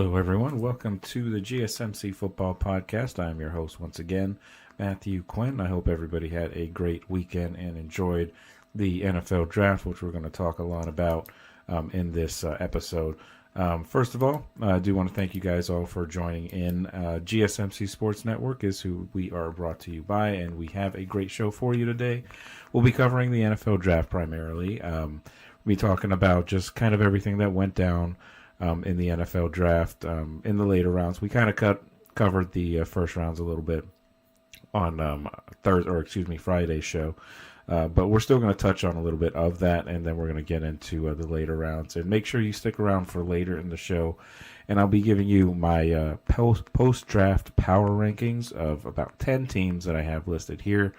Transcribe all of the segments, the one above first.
Hello, everyone. Welcome to the GSMC Football Podcast. I'm your host once again, Matthew Quinn. I hope everybody had a great weekend and enjoyed the NFL Draft, which we're going to talk a lot about in this episode. First of all, I do want to thank you guys all for joining in. GSMC Sports Network is who we are brought to you by, and we have a great show for you today. We'll be covering the NFL Draft primarily. We'll be talking about just kind of everything that went down in the NFL Draft in the later rounds. We kind of covered the first rounds a little bit on Friday's show. But we're still going to touch on a little bit of that, and then we're going to get into the later rounds. And make sure you stick around for later in the show, and I'll be giving you my post-draft power rankings of about 10 teams that I have listed here.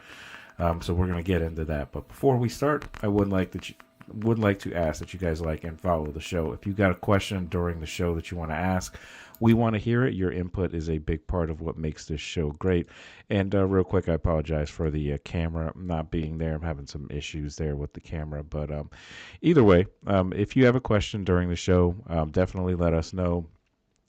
So we're going to get into that. But before we start, I would like to ask that you guys like and follow the show. If you got a question during the show that you want to ask, we want to hear it. Your input is a big part of what makes this show great. And real quick, I apologize for the camera not being there. I'm having some issues there with the camera. But either way, if you have a question during the show, definitely let us know.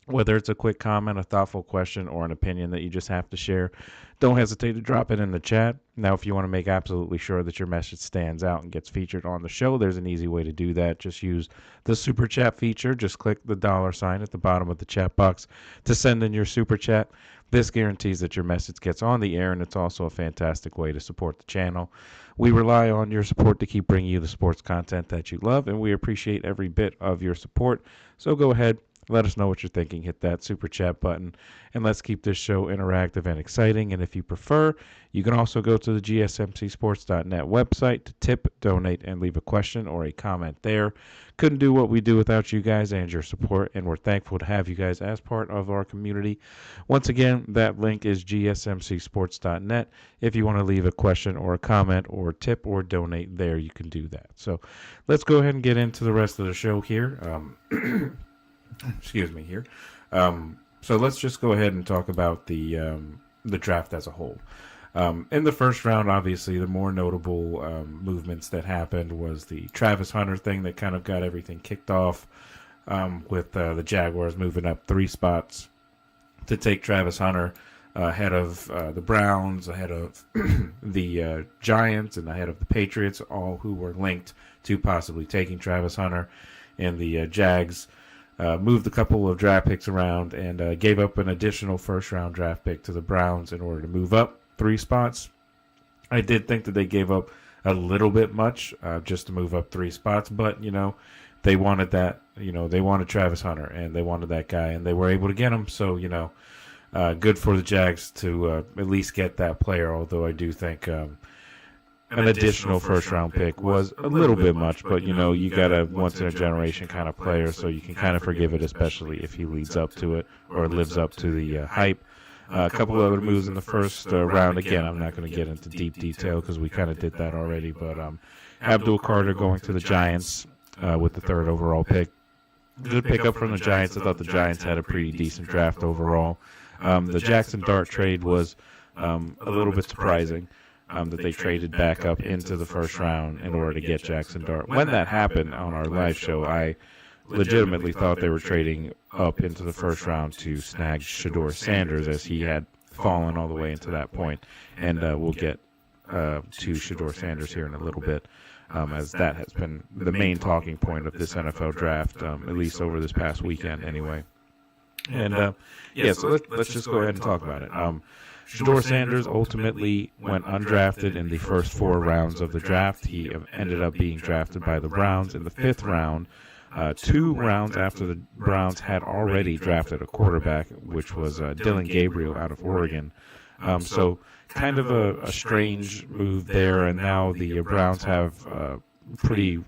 Whether it's a quick comment, a thoughtful question, or an opinion that you just have to share, don't hesitate to drop it in the chat. Now, if you want to make absolutely sure that your message stands out and gets featured on the show, there's an easy way to do that. Just use the Super Chat feature. Just click the $sign at the bottom of the chat box to send in your Super Chat. This guarantees that your message gets on the air, and it's also a fantastic way to support the channel. We rely on your support to keep bringing you the sports content that you love, and we appreciate every bit of your support. So go ahead. Let us know what you're thinking. Hit that Super Chat button, and let's keep this show interactive and exciting. And if you prefer, you can also go to the GSMCSports.net website to tip, donate, and leave a question or a comment there. Couldn't do what we do without you guys and your support, and we're thankful to have you guys as part of our community. Once again, that link is GSMCSports.net. If you want to leave a question or a comment or tip or donate there, you can do that. So let's go ahead and get into the rest of the show here. Excuse me here. So let's just go ahead and talk about the draft as a whole. In the first round, obviously, the more notable movements that happened was the Travis Hunter thing that kind of got everything kicked off with the Jaguars moving up 3 spots to take Travis Hunter ahead of the Browns, ahead of the Giants, and ahead of the Patriots, all who were linked to possibly taking Travis Hunter. And the Jags moved a couple of draft picks around and gave up an additional first-round draft pick to the Browns in order to move up 3 spots. I did think that they gave up a little bit much just to move up 3 spots, but, they wanted that. They wanted Travis Hunter, and they wanted that guy, and they were able to get him. So, good for the Jags to at least get that player, although I do think an additional first-round pick was a little bit much, but, you got a once-in-a-generation kind of player, so you can kind of forgive it, especially if he leads up to it or lives up to the hype. A couple of other moves in the first round. Again, I'm not going to get into deep detail because we kind of did that already, but Abdul Carter going to the Giants with the 3rd overall pick. Good pickup from the Giants. I thought the Giants had a pretty decent draft overall. The Jackson Dart trade was a little bit surprising. That they traded back up into the first round in order to get Jackson Dart. When that happened on our live show, I legitimately thought they were trading up into the first round to snag Shedeur Sanders, as he had fallen all the way into that point. And we'll get to Shedeur Sanders here in a little bit, as that has been the main talking point of this NFL draft, at least over this past weekend anyway. And so let's just go ahead and talk about it. Shedeur Sanders ultimately went undrafted in the first 4 rounds of the draft. He ended up being drafted by the Browns in the 5th round, 2 rounds after the Browns had already drafted a quarterback, which was Dylan Gabriel out of Oregon. So kind of a strange move there, and now the Browns have pretty,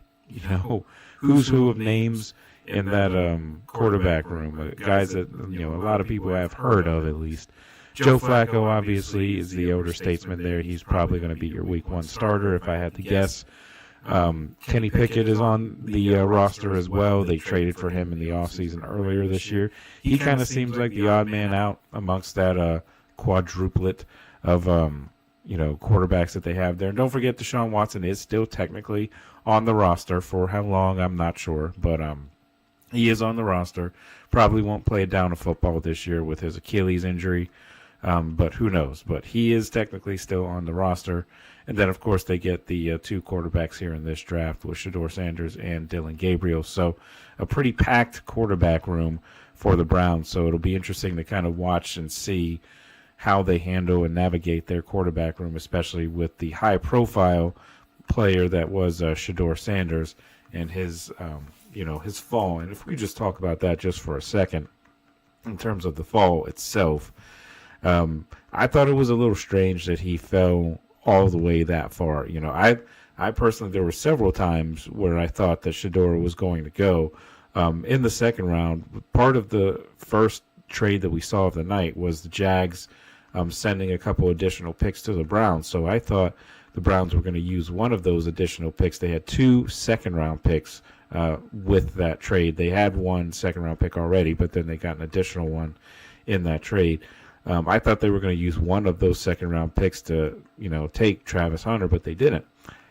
who's who of names in that quarterback room, guys that a lot of people have heard of at least. Joe Flacco, obviously, is the older statesman there. He's probably going to be your week 1 starter, if I had to guess. Kenny Pickett is on the roster as well. They traded for him in the offseason earlier this year. He kind of seems like the odd man out amongst that quadruplet of quarterbacks that they have there. And don't forget, Deshaun Watson is still technically on the roster. For how long, I'm not sure. But He is on the roster. Probably won't play down a football this year with his Achilles injury, but who knows? But he is technically still on the roster. And then, of course, they get the two quarterbacks here in this draft with Shedeur Sanders and Dillon Gabriel. So a pretty packed quarterback room for the Browns. So it'll be interesting to kind of watch and see how they handle and navigate their quarterback room, especially with the high-profile player that was Shedeur Sanders and his his fall. And if we just talk about that just for a second, in terms of the fall itself, I thought it was a little strange that he fell all the way that far. I personally, there were several times where I thought that Shedeur was going to go in the second round. Part of the first trade that we saw of the night was the Jags sending a couple additional picks to the Browns. So I thought the Browns were going to use one of those additional picks. They had 2 second-round picks with that trade. They had 1 second-round pick already, but then they got an additional one in that trade. I thought they were going to use one of those second-round picks to, take Travis Hunter, but they didn't.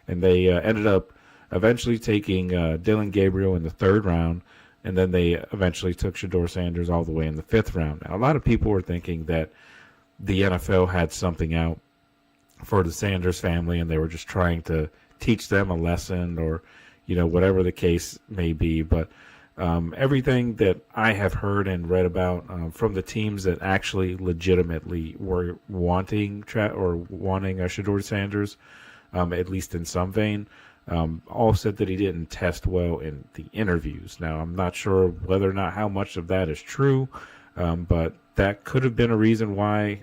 And they ended up eventually taking Dillon Gabriel in the 3rd round, and then they eventually took Shedeur Sanders all the way in the 5th round. Now, a lot of people were thinking that the NFL had something out for the Sanders family, and they were just trying to teach them a lesson or, whatever the case may be. But everything that I have heard and read about from the teams that actually legitimately were wanting Shedeur Sanders, at least in some vein, all said that he didn't test well in the interviews. Now, I'm not sure whether or not how much of that is true, but that could have been a reason why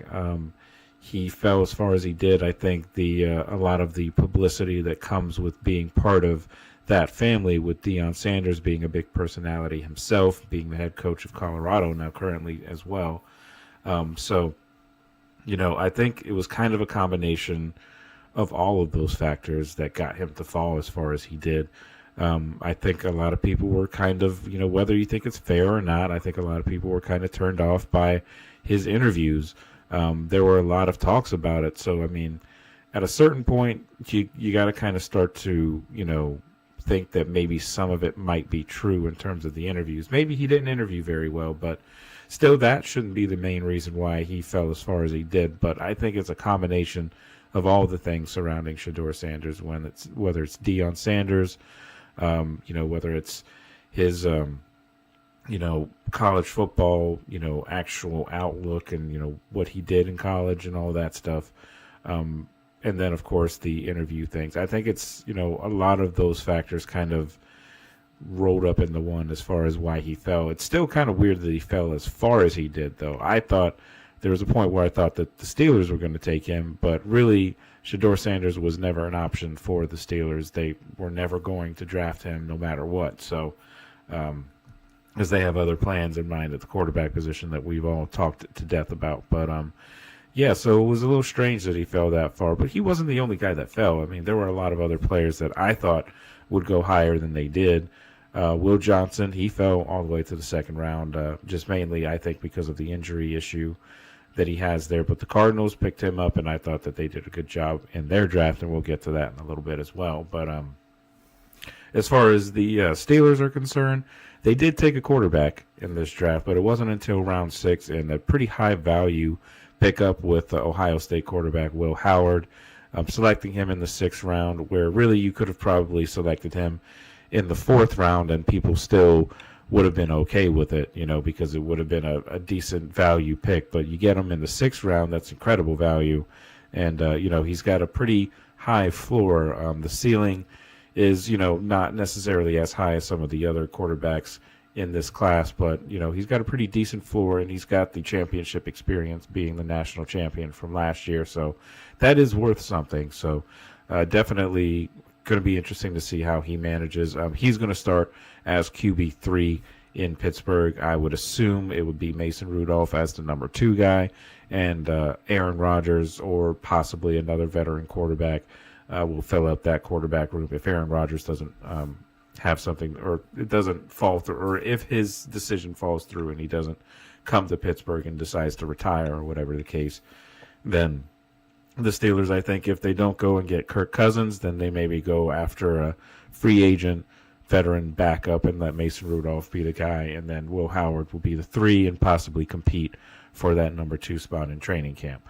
he fell as far as he did. I think a lot of the publicity that comes with being part of that family, with Deion Sanders being a big personality himself, being the head coach of Colorado now currently as well. So, I think it was kind of a combination of all of those factors that got him to fall as far as he did. I think a lot of people were kind of, whether you think it's fair or not, I think a lot of people were kind of turned off by his interviews. There were a lot of talks about it. So, I mean, at a certain point, you got to kind of start to, think that maybe some of it might be true in terms of the interviews. Maybe he didn't interview very well, but still that shouldn't be the main reason why he fell as far as he did. But I think it's a combination of all the things surrounding Shedeur Sanders, whether it's Deion Sanders, whether it's his, college football, actual outlook and, what he did in college and all that stuff. And then, of course, the interview things. I think it's, a lot of those factors kind of rolled up into one as far as why he fell. It's still kind of weird that he fell as far as he did, though. I thought there was a point where I thought that the Steelers were going to take him, but really Shedeur Sanders was never an option for the Steelers. They were never going to draft him no matter what. So, as they have other plans in mind at the quarterback position that we've all talked to death about. But, yeah, so it was a little strange that he fell that far, but he wasn't the only guy that fell. I mean, there were a lot of other players that I thought would go higher than they did. Will Johnson, he fell all the way to the 2nd round, just mainly, I think, because of the injury issue that he has there. But the Cardinals picked him up, and I thought that they did a good job in their draft, and we'll get to that in a little bit as well. But as far as the Steelers are concerned, they did take a quarterback in this draft, but it wasn't until round 6 and a pretty high value pickup with the Ohio State quarterback Will Howard, selecting him in the 6th round, where really you could have probably selected him in the 4th round and people still would have been okay with it, because it would have been a decent value pick. But you get him in the 6th round, that's incredible value. And, he's got a pretty high floor. The ceiling is, not necessarily as high as some of the other quarterbacks in this class, but he's got a pretty decent floor, and he's got the championship experience being the national champion from last year, so that is worth something. So definitely going to be interesting to see how he manages. He's going to start as QB3 in Pittsburgh. I would assume it would be Mason Rudolph as the number 2 guy, and Aaron Rodgers or possibly another veteran quarterback will fill up that quarterback room if Aaron Rodgers doesn't have something, or it doesn't fall through, or if his decision falls through and he doesn't come to Pittsburgh and decides to retire or whatever the case, then the Steelers, I think, if they don't go and get Kirk Cousins, then they maybe go after a free agent veteran backup and let Mason Rudolph be the guy, and then Will Howard will be the 3 and possibly compete for that number 2 spot in training camp.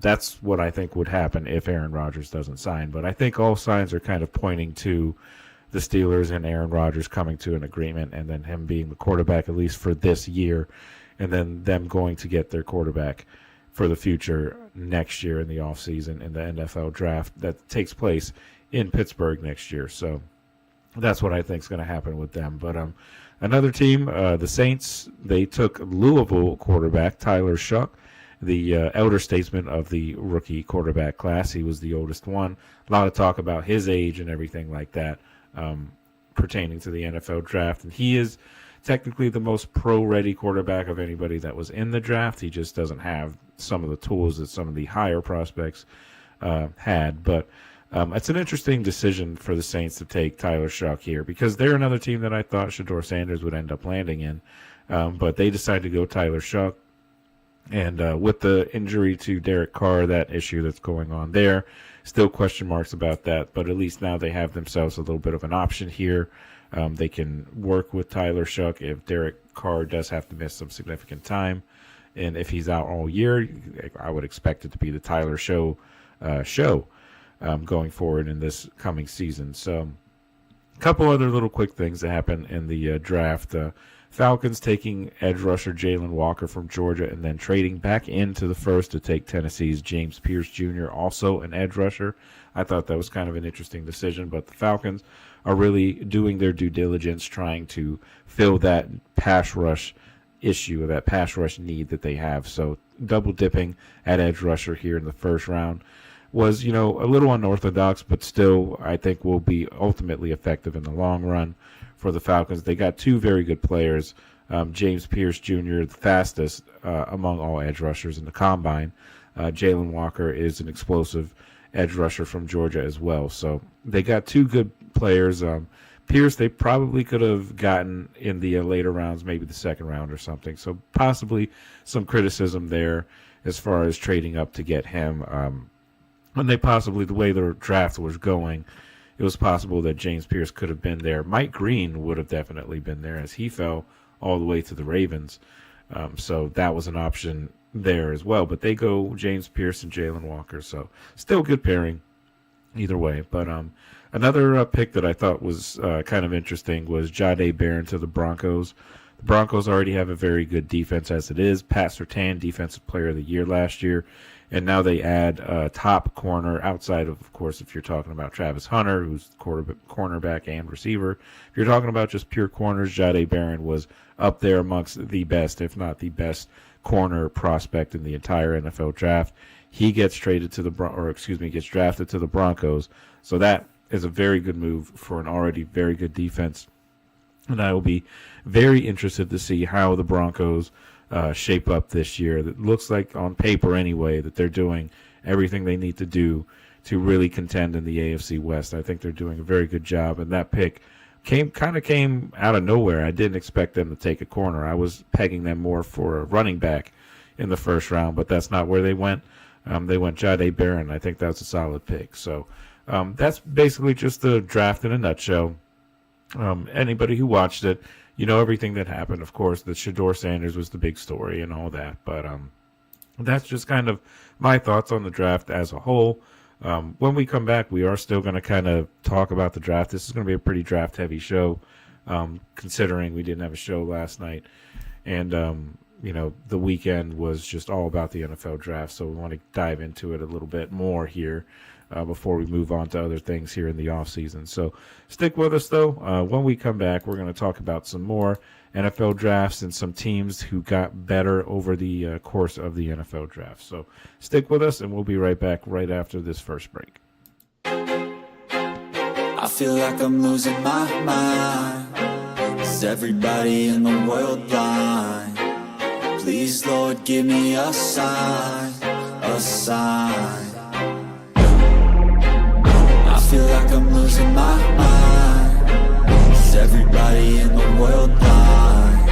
That's what I think would happen if Aaron Rodgers doesn't sign. But I think all signs are kind of pointing to the Steelers and Aaron Rodgers coming to an agreement, and then him being the quarterback at least for this year, and then them going to get their quarterback for the future next year in the offseason in the NFL draft that takes place in Pittsburgh next year. So that's what I think is going to happen with them. But another team, the Saints, they took Louisville quarterback Tyler Shuck, the elder statesman of the rookie quarterback class. He was the oldest one. A lot of talk about his age and everything like that pertaining to the NFL draft. And he is technically the most pro-ready quarterback of anybody that was in the draft. He just doesn't have some of the tools that some of the higher prospects had. But it's an interesting decision for the Saints to take Tyler Shuck here, because they're another team that I thought Shedeur Sanders would end up landing in. But they decided to go Tyler Shuck. And with the injury to Derek Carr, that issue that's going on there, still question marks about that. But at least now they have themselves a little bit of an option here. They can work with Tyler Shuck if Derek Carr does have to miss some significant time. And if he's out all year, I would expect it to be the Tyler show going forward in this coming season. So a couple other little quick things that happened in the draft. Falcons taking edge rusher Jalen Walker from Georgia and then trading back into the first to take Tennessee's James Pierce Jr., also an edge rusher. I thought that was kind of an interesting decision, but the Falcons are really doing their due diligence trying to fill that pass rush issue, or that pass rush need that they have. So double dipping at edge rusher here in the first round was, a little unorthodox, but still I think will be ultimately effective in the long run for the Falcons. They got 2 very good players. James Pierce Jr., the fastest among all edge rushers in the combine. Jalen Walker is an explosive edge rusher from Georgia as well. So they got 2 good players. Pierce, they probably could have gotten in the later rounds, maybe the second round or something. So possibly some criticism there as far as trading up to get him. And they possibly, the way the draft was going, it was possible that James Pierce could have been there. Mike Green would have definitely been there, as he fell all the way to the Ravens. So that was an option there as well. But they go James Pierce and Jalen Walker. So still good pairing either way. But another pick that I thought was kind of interesting was Jahdae Barron to the Broncos. The Broncos already have a very good defense as it is. Pat Surtain, Defensive Player of the Year last year. And now they add a top corner outside of course, if you're talking about Travis Hunter, who's cornerback and receiver. If you're talking about just pure corners, Jahdae Barron was up there amongst the best, if not the best, corner prospect in the entire NFL draft. He gets drafted to the Broncos. So that is a very good move for an already very good defense. And I will be very interested to see how the Broncos shape up this year. It looks like, on paper anyway, that they're doing everything they need to do to really contend in the AFC West. I think they're doing a very good job, and that pick came out of nowhere. I didn't expect them to take a corner. I was pegging them more for a running back in the first round, but that's not where they went. They went Jahdae Barron. I think that's a solid pick. So that's basically just the draft in a nutshell. Anybody who watched it, everything that happened. Of course, that Shedeur Sanders was the big story and all that. But that's just kind of my thoughts on the draft as a whole. When we come back, we are still going to kind of talk about the draft. This is going to be a pretty draft-heavy show, considering we didn't have a show last night. And, the weekend was just all about the NFL draft. So we want to dive into it a little bit more here before we move on to other things here in the offseason. So stick with us, though. When we come back, we're going to talk about some more NFL drafts and some teams who got better over the course of the NFL draft. So stick with us, and we'll be right back right after this first break. I feel like I'm losing my mind. Is everybody in the world blind? Please, Lord, give me a sign, a sign. I feel like I'm losing my mind. Is everybody in the world blind?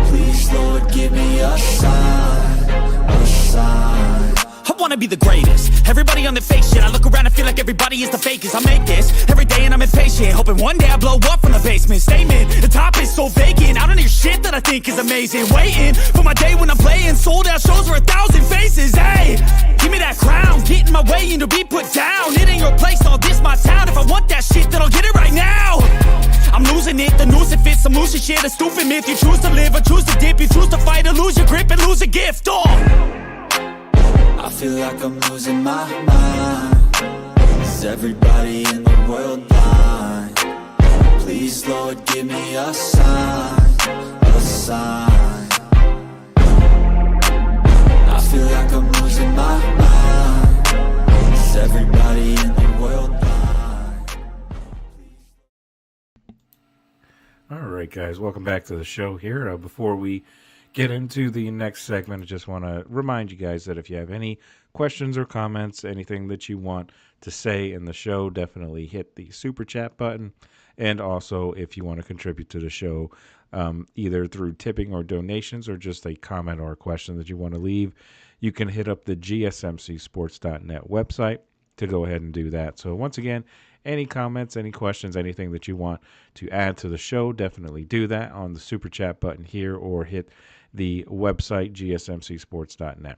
Please, Lord, give me a sign, a sign. I wanna wanna be the greatest. Everybody on the fake shit, I look around and feel like everybody is the fakest. I make this every day and I'm impatient, hoping one day I blow up from the basement. Statement, the top is so vacant, I don't hear shit that I think is amazing. Waiting for my day when I'm playing sold out shows for 1,000 faces. Hey, give me that crown, get in my way and to be put down. It ain't your place, all this my town. If I want that shit, then I'll get it right now. I'm losing it, the noose it fits, some losing shit, a stupid myth. You choose to live or choose to dip, you choose to fight or lose your grip and lose a gift. I feel like I'm losing my mind. Is everybody in the world blind? Please, Lord, give me a sign, a sign. I feel like I'm losing my mind. Is everybody in the world blind? All right, guys, welcome back to the show here. Before we get into the next segment, I just want to remind you guys that if you have any questions or comments, anything that you want to say in the show, definitely hit the super chat button. And also, if you want to contribute to the show, either through tipping or donations or just a comment or a question that you want to leave, you can hit up the GSMC Sports.net website to go ahead and do that. So once again, any comments, any questions, anything that you want to add to the show, definitely do that on the super chat button here or hit the website, gsmcsports.net.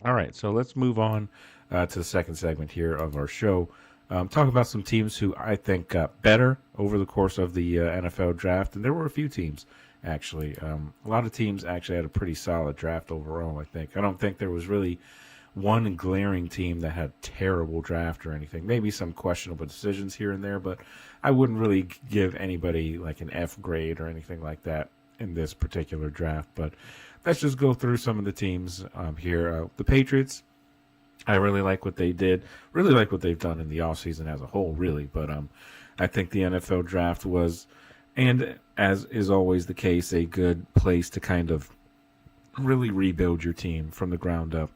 All right, so let's move on to the second segment here of our show. Talk about some teams who I think got better over the course of the NFL draft. And there were a few teams, actually. A lot of teams actually had a pretty solid draft overall, I think. I don't think there was really one glaring team that had terrible draft or anything. Maybe some questionable decisions here and there, but I wouldn't really give anybody like an F grade or anything like that in this particular draft. But let's just go through some of the teams here. The Patriots, I really like what they did. Really like what they've done in the offseason as a whole, really. But I think the NFL draft was, and as is always the case, a good place to kind of really rebuild your team from the ground up.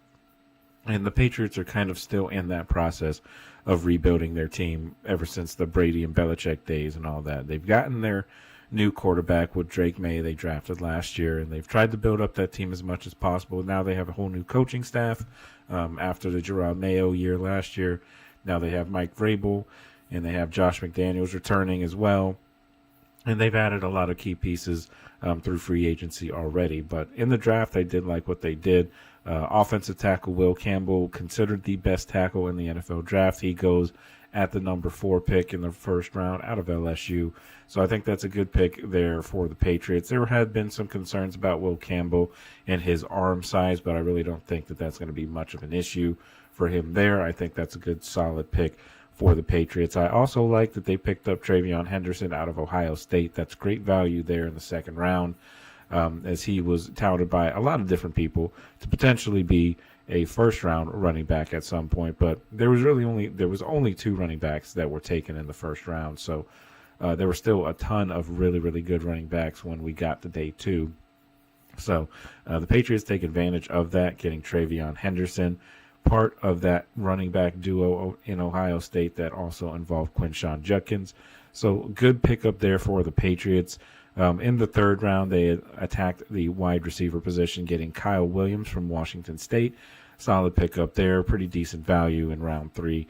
And the Patriots are kind of still in that process of rebuilding their team ever since the Brady and Belichick days and all that. They've gotten their new quarterback with Drake May they drafted last year, and they've tried to build up that team as much as possible. Now they have a whole new coaching staff after the Gerard Mayo year last year. Now they have Mike Vrabel, and they have Josh McDaniels returning as well. And they've added a lot of key pieces through free agency already. But in the draft, I did like what they did. Offensive tackle Will Campbell, considered the best tackle in the NFL draft. He goes at the number 4 pick in the first round out of LSU. So I think that's a good pick there for the Patriots. There had been some concerns about Will Campbell and his arm size, but I really don't think that that's going to be much of an issue for him there. I think that's a good, solid pick for the Patriots. I also like that they picked up Travion Henderson out of Ohio State. That's great value there in the second round, as he was touted by a lot of different people to potentially be a first-round running back at some point. But there was only 2 running backs that were taken in the first round. So there were still a ton of really, really good running backs when we got to day 2. So the Patriots take advantage of that, getting Travion Henderson, part of that running back duo in Ohio State that also involved Quinshon Judkins. So good pickup there for the Patriots. In the third round, they attacked the wide receiver position, getting Kyle Williams from Washington State. Solid pickup there, pretty decent value in round 3.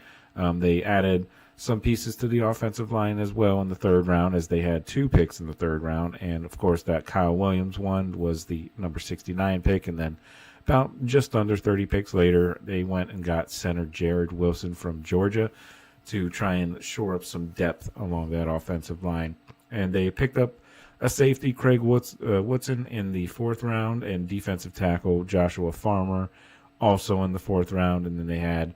They added some pieces to the offensive line as well in the third round, as they had 2 picks in the third round. And, of course, that Kyle Williams one was the number 69 pick, and then about just under 30 picks later, they went and got center Jared Wilson from Georgia to try and shore up some depth along that offensive line. And they picked up a safety, Craig Woodson, in the 4th round, and defensive tackle Joshua Farmer also in the 4th round. And then they had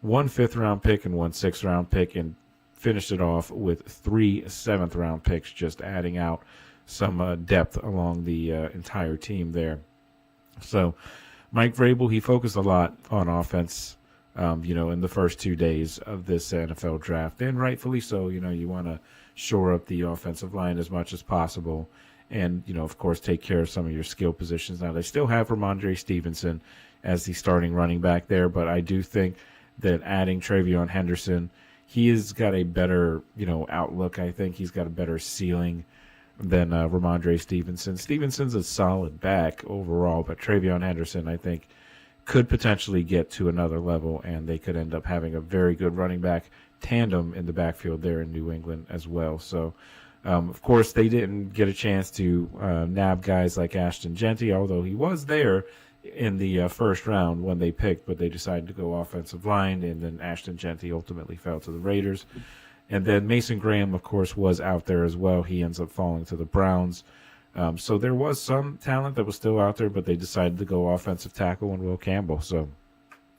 1 5th-round pick and 1 6th-round pick, and finished it off with 3 7th-round picks, just adding out some depth along the entire team there. So Mike Vrabel, he focused a lot on offense, in the first 2 days of this NFL draft, and rightfully so. You want to shore up the offensive line as much as possible, and, of course, take care of some of your skill positions. Now, they still have Ramondre Stevenson as the starting running back there, but I do think that adding Travion Henderson, he has got a better, outlook. I think he's got a better ceiling than Ramondre Stevenson. Stevenson's a solid back overall, but Travion Henderson, I think, could potentially get to another level, and they could end up having a very good running back tandem in the backfield there in New England as well. So, of course, they didn't get a chance to nab guys like Ashton Genty, although he was there in the first round when they picked, but they decided to go offensive line, and then Ashton Genty ultimately fell to the Raiders. And then Mason Graham, of course, was out there as well. He ends up falling to the Browns. So there was some talent that was still out there, but they decided to go offensive tackle and Will Campbell. So,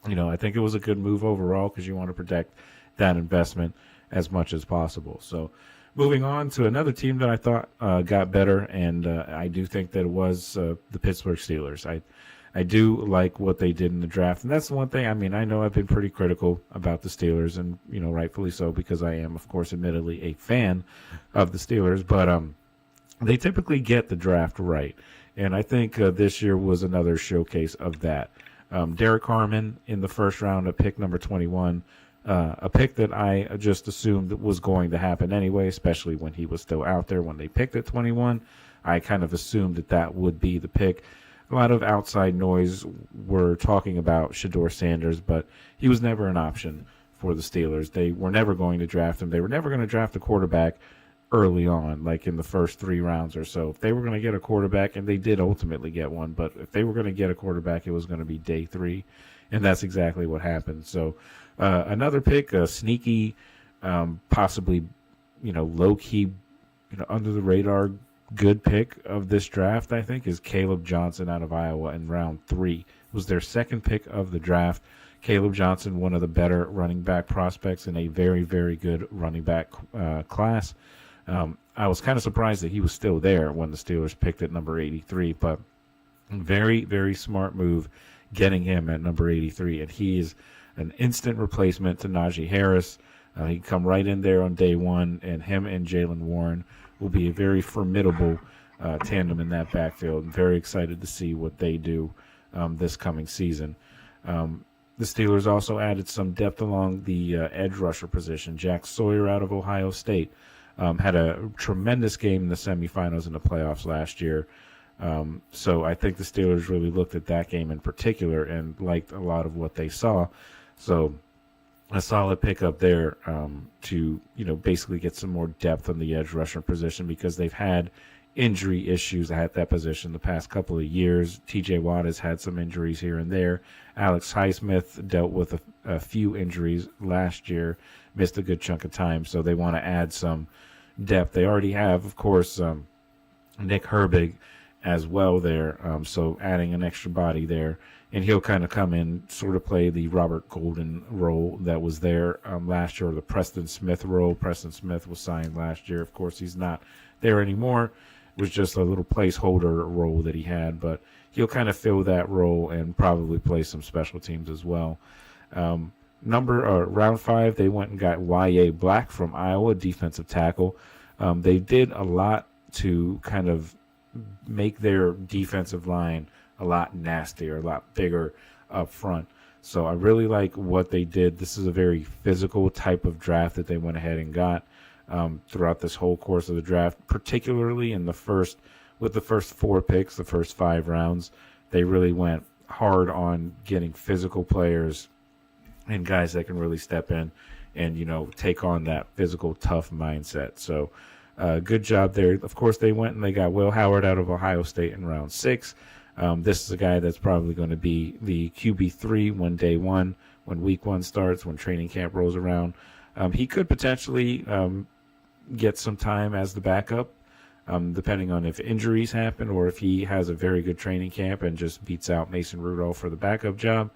I think it was a good move overall because you want to protect that investment as much as possible. So moving on to another team that I thought got better, and I do think that it was the Pittsburgh Steelers. I do like what they did in the draft, and that's the one thing. I mean, I know I've been pretty critical about the Steelers, and rightfully so, because I am, of course, admittedly a fan of the Steelers, but they typically get the draft right, and I think this year was another showcase of that. Derek Harmon in the first round at pick number 21, a pick that I just assumed was going to happen anyway, especially when he was still out there when they picked at 21. I kind of assumed that would be the pick. A lot of outside noise were talking about Shedeur Sanders, but he was never an option for the Steelers. They were never going to draft him. They were never going to draft a quarterback early on, like in the first 3 rounds or so. If they were going to get a quarterback, and they did ultimately get one, but if they were going to get a quarterback, it was going to be day 3, and that's exactly what happened. So another pick, a sneaky, possibly, low-key, under the radar good pick of this draft, I think, is Caleb Johnson out of Iowa in round 3. It was their second pick of the draft. Caleb Johnson, one of the better running back prospects in a very, very good running back class. I was kind of surprised that he was still there when the Steelers picked at number 83, but very, very smart move getting him at number 83, and he is an instant replacement to Najee Harris. He can come right in there on day 1, and him and Jaylen Warren will be a very formidable tandem in that backfield. I'm very excited to see what they do this coming season. The Steelers also added some depth along the edge rusher position. Jack Sawyer out of Ohio State had a tremendous game in the semifinals and the playoffs last year. So I think the Steelers really looked at that game in particular and liked a lot of what they saw. So a solid pickup there to, basically get some more depth on the edge rusher position, because they've had injury issues at that position the past couple of years. TJ Watt has had some injuries here and there. Alex Highsmith dealt with a few injuries last year, missed a good chunk of time, so they want to add some depth. They already have, of course, Nick Herbig as well there, so adding an extra body there. And he'll kind of come in, sort of play the Robert Golden role that was there last year, or the Preston Smith role. Preston Smith was signed last year. Of course, he's not there anymore. It was just a little placeholder role that he had, but he'll kind of fill that role and probably play some special teams as well. Round 5, they went and got Y.A. Black from Iowa, defensive tackle. They did a lot to kind of make their defensive line a lot nastier, a lot bigger up front. So I really like what they did. This is a very physical type of draft that they went ahead and got throughout this whole course of the draft, particularly with the first 4 picks, the first 5 rounds. They really went hard on getting physical players and guys that can really step in and, take on that physical, tough mindset. So good job there. Of course, they went and they got Will Howard out of Ohio State in round 6. This is a guy that's probably going to be the QB3 when week 1 starts, when training camp rolls around. He could potentially get some time as the backup, depending on if injuries happen or if he has a very good training camp and just beats out Mason Rudolph for the backup job.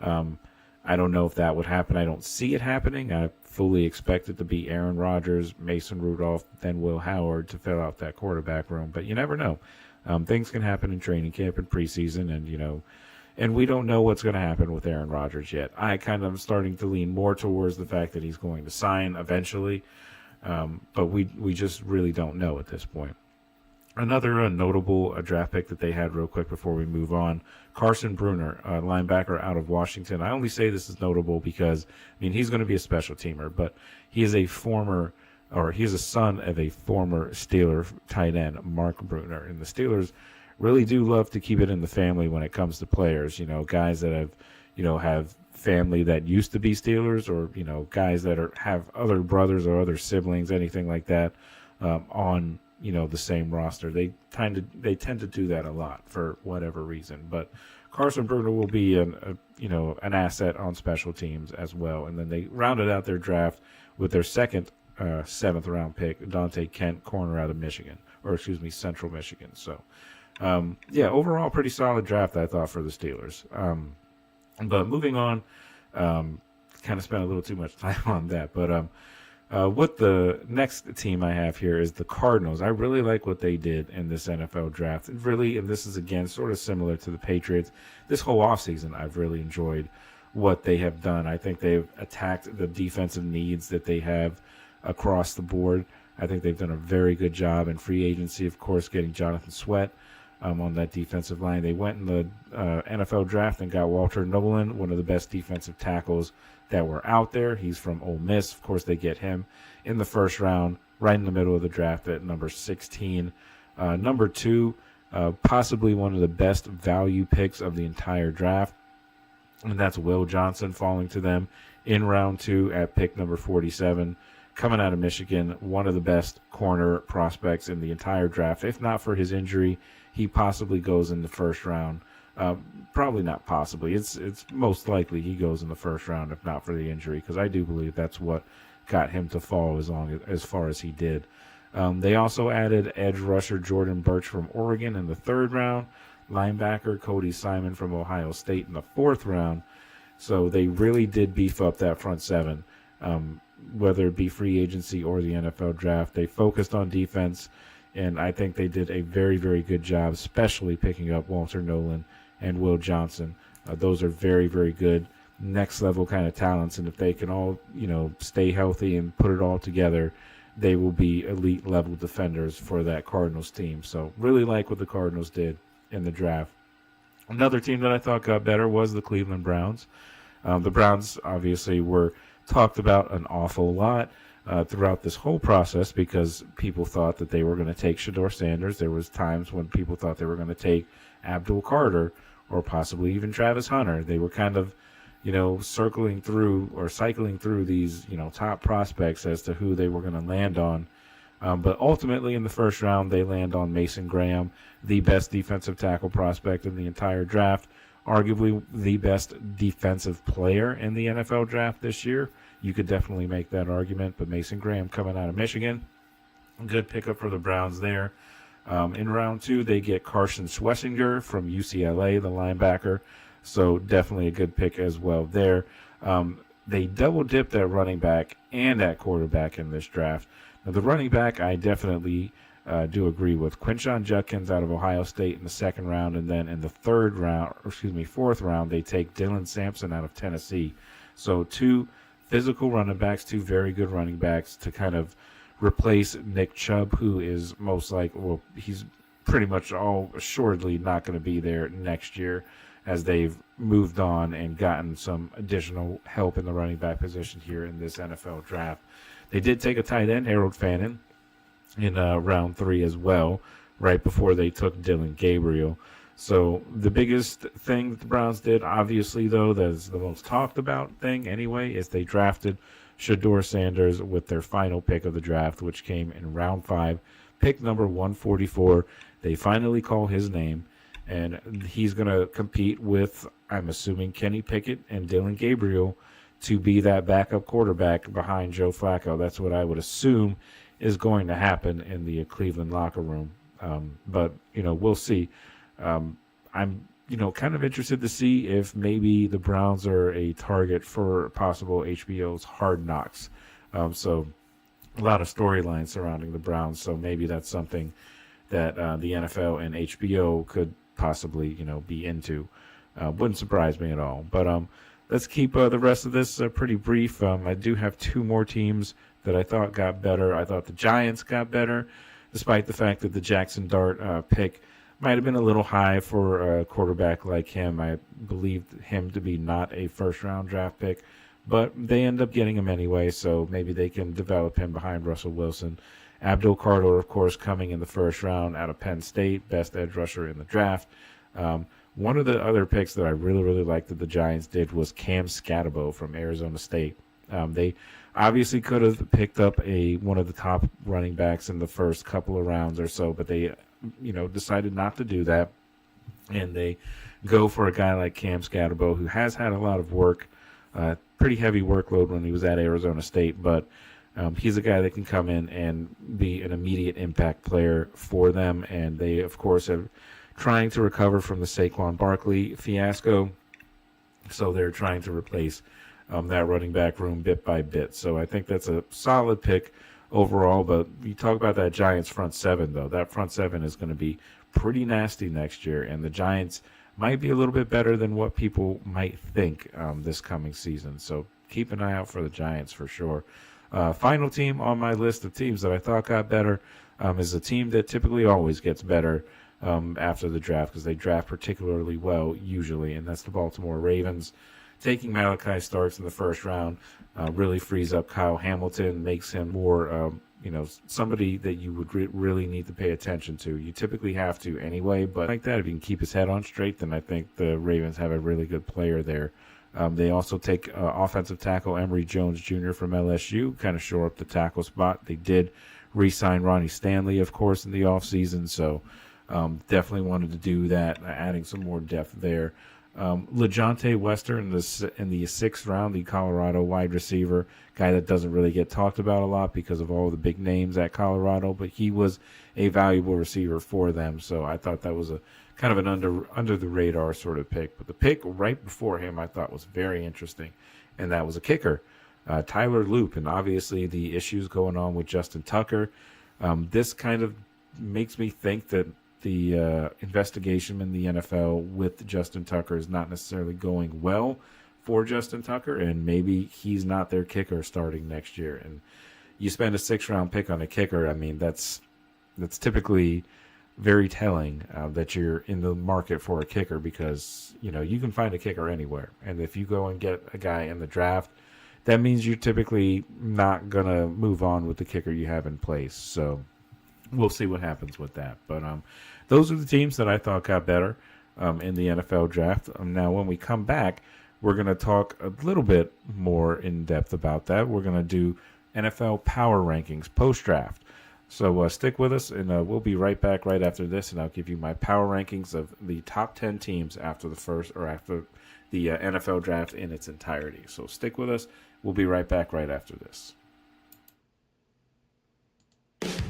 I don't know if that would happen. I don't see it happening. I fully expect it to be Aaron Rodgers, Mason Rudolph, then Will Howard to fill out that quarterback room, but you never know. Things can happen in training camp and preseason, and we don't know what's going to happen with Aaron Rodgers yet. I kind of am starting to lean more towards the fact that he's going to sign eventually, but we just really don't know at this point. Another notable draft pick that they had real quick before we move on, Carson Bruner, linebacker out of Washington. I only say this is notable because, he's going to be a special teamer, but he is he's a son of a former Steeler tight end, Mark Bruner. And the Steelers really do love to keep it in the family when it comes to players. Guys that have family that used to be Steelers, or guys that have other brothers or other siblings, anything like that, on the same roster. They tend to do that a lot for whatever reason. But Carson Bruner will be an asset on special teams as well. And then they rounded out their draft with their second 7th round pick, Dante Kent, corner out of Central Michigan. So overall pretty solid draft, I thought, for the Steelers. But moving on, kind of spent a little too much time on that. But what the next team I have here is the Cardinals. I really like what they did in this NFL draft. And this is, again, sort of similar to the Patriots. This whole offseason, I've really enjoyed what they have done. I think they've attacked the defensive needs that they have across the board. I think they've done a very good job in free agency, of course, getting Jonathan Sweat on that defensive line. They went in the NFL draft and got Walter Nolan, one of the best defensive tackles that were out there. He's from Ole Miss. Of course, they get him in the first round, right in the middle of the draft at number 16. Number 2, possibly one of the best value picks of the entire draft, and that's Will Johnson, falling to them in round 2 at pick number 47. Coming out of Michigan, one of the best corner prospects in the entire draft. If not for his injury, he possibly goes in the first round. Probably not possibly. It's most likely he goes in the first round, if not for the injury, because I do believe that's what got him to fall as far as he did. They also added edge rusher Jordan Birch from Oregon in the 3rd round, linebacker Cody Simon from Ohio State in the 4th round. So they really did beef up that front 7. Whether it be free agency or the NFL draft, they focused on defense, and I think they did a very, very good job, especially picking up Walter Nolan and Will Johnson. Those are very, very good next-level kind of talents, and if they can all, stay healthy and put it all together, they will be elite-level defenders for that Cardinals team. So really like what the Cardinals did in the draft. Another team that I thought got better was the Cleveland Browns. The Browns obviously were talked about an awful lot throughout this whole process because people thought that they were going to take Shedeur Sanders. There was times when people thought they were going to take Abdul Carter or possibly even Travis Hunter. They were kind of, cycling through these, top prospects as to who they were going to land on. But ultimately in the first round, they land on Mason Graham, the best defensive tackle prospect in the entire draft, arguably the best defensive player in the NFL draft this year. You could definitely make that argument, but Mason Graham coming out of Michigan, good pickup for the Browns there. In round 2, they get Carson Schlesinger from UCLA, the linebacker, so definitely a good pick as well there. They double-dipped at running back and at quarterback in this draft. Now, the running back, I definitely do agree with. Quinshon Judkins out of Ohio State in the 2nd round, and then in the 4th round, they take Dylan Sampson out of Tennessee. So 2 physical running backs, 2 very good running backs to kind of replace Nick Chubb, who is he's pretty much all assuredly not going to be there next year, as they've moved on and gotten some additional help in the running back position here in this NFL draft. They did take a tight end, Harold Fannin, in round 3 as well, right before they took Dylan Gabriel. So the biggest thing that the Browns did, obviously, though, that's the most talked about thing anyway, is they drafted Shedeur Sanders with their final pick of the draft, which came in round 5, pick number 144. They finally call his name, and he's going to compete with, I'm assuming, Kenny Pickett and Dylan Gabriel to be that backup quarterback behind Joe Flacco. That's what I would assume is going to happen in the Cleveland locker room. But, we'll see. I'm, kind of interested to see if maybe the Browns are a target for possible HBO's Hard Knocks. So a lot of storylines surrounding the Browns. So maybe that's something that the NFL and HBO could possibly, be into. Wouldn't surprise me at all. But let's keep the rest of this pretty brief. I do have 2 more teams that I thought got better. I thought the Giants got better, despite the fact that the Jackson Dart pick might have been a little high for a quarterback like him. I believed him to be not a first-round draft pick, but they end up getting him anyway, so maybe they can develop him behind Russell Wilson Abdul Carter, of course, coming in the first round out of Penn State, best edge rusher in the draft. One of the other picks that I really, really liked that the Giants did was Cam Scatabo from Arizona State. They obviously could have picked up one of the top running backs in the first couple of rounds or so, but they, decided not to do that. And they go for a guy like Cam Scatabo, who has had a lot of work, pretty heavy workload when he was at Arizona State, but he's a guy that can come in and be an immediate impact player for them. And they, of course, are trying to recover from the Saquon Barkley fiasco, so they're trying to replace that running back room bit by bit. So I think that's a solid pick overall. But you talk about that Giants front seven, though. That front seven is going to be pretty nasty next year, and the Giants might be a little bit better than what people might think this coming season. So keep an eye out for the Giants for sure. Final team on my list of teams that I thought got better is a team that typically always gets better after the draft, because they draft particularly well usually, and that's the Baltimore Ravens. Taking Malachi Starks in the first round really frees up Kyle Hamilton, makes him more, somebody that you would really need to pay attention to. You typically have to anyway, but like that, if you can keep his head on straight, then I think the Ravens have a really good player there. They also take offensive tackle Emory Jones Jr. from LSU, kind of shore up the tackle spot. They did re-sign Ronnie Stanley, of course, in the offseason, so definitely wanted to do that, adding some more depth there. LeJohntay Wester in the sixth round, the Colorado wide receiver, guy that doesn't really get talked about a lot because of all the big names at Colorado, but he was a valuable receiver for them. So I thought that was a kind of an under the radar sort of pick. But the pick right before him I thought was very interesting, and that was a kicker, Tyler Loop. And obviously the issues going on with Justin Tucker, this kind of makes me think that the investigation in the NFL with Justin Tucker is not necessarily going well for Justin Tucker, and maybe he's not their kicker starting next year. And you spend a 6th-round pick on a kicker, I mean, that's typically very telling that you're in the market for a kicker, because, you can find a kicker anywhere. And if you go and get a guy in the draft, that means you're typically not going to move on with the kicker you have in place. So we'll see what happens with that. But those are the teams that I thought got better in the NFL draft. Now, when we come back, we're going to talk a little bit more in depth about that. We're going to do NFL power rankings post-draft. So stick with us, and we'll be right back right after this, and I'll give you my power rankings of the top 10 teams after the NFL draft in its entirety. So stick with us. We'll be right back right after this.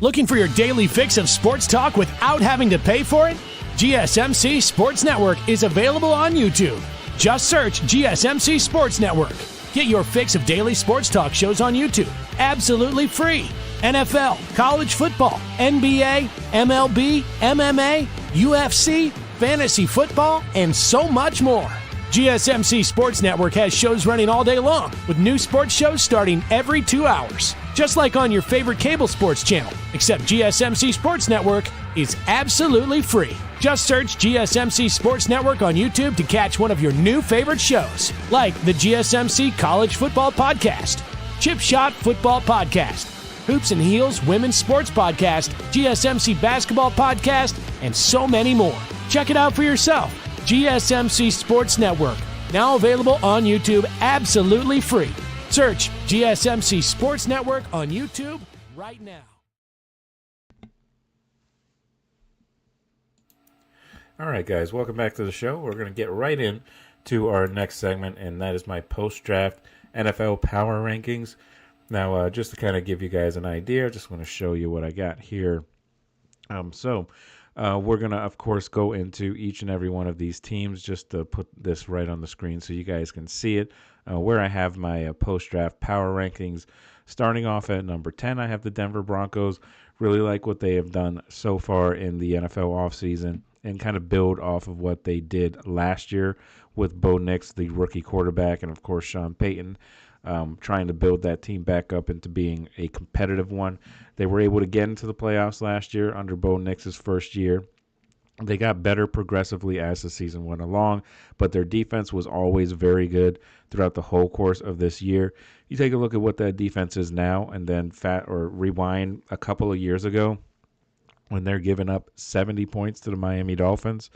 Looking for your daily fix of sports talk without having to pay for it? GSMC Sports Network is available on YouTube. Just search GSMC Sports Network. Get your fix of daily sports talk shows on YouTube, absolutely free. NFL, college football, NBA, MLB, MMA, UFC, fantasy football, and so much more. GSMC Sports Network has shows running all day long, with new sports shows starting every 2 hours. Just like on your favorite cable sports channel, except GSMC Sports Network is absolutely free. Just search GSMC Sports Network on YouTube to catch one of your new favorite shows, like the GSMC College Football Podcast, Chip Shot Football Podcast, Hoops and Heels Women's Sports Podcast, GSMC Basketball Podcast, and so many more. Check it out for yourself. GSMC Sports Network, now available on YouTube absolutely free. Search GSMC Sports Network on YouTube right now. All right, guys, welcome back to the show. We're going to get right in to our next segment, and that is my post-draft NFL power rankings. Now, just to kind of give you guys an idea, I just want to show you what I got here. We're going to, of course, go into each and every one of these teams, just to put this right on the screen so you guys can see it, where I have my post-draft power rankings. Starting off at number 10, I have the Denver Broncos. Really like what they have done so far in the NFL offseason, and kind of build off of what they did last year with Bo Nix, the rookie quarterback, and, of course, Sean Payton, trying to build that team back up into being a competitive one. They were able to get into the playoffs last year under Bo Nix's first year. They got better progressively as the season went along, but their defense was always very good throughout the whole course of this year. You take a look at what that defense is now and then rewind a couple of years ago when they're giving up 70 points to the Miami Dolphins.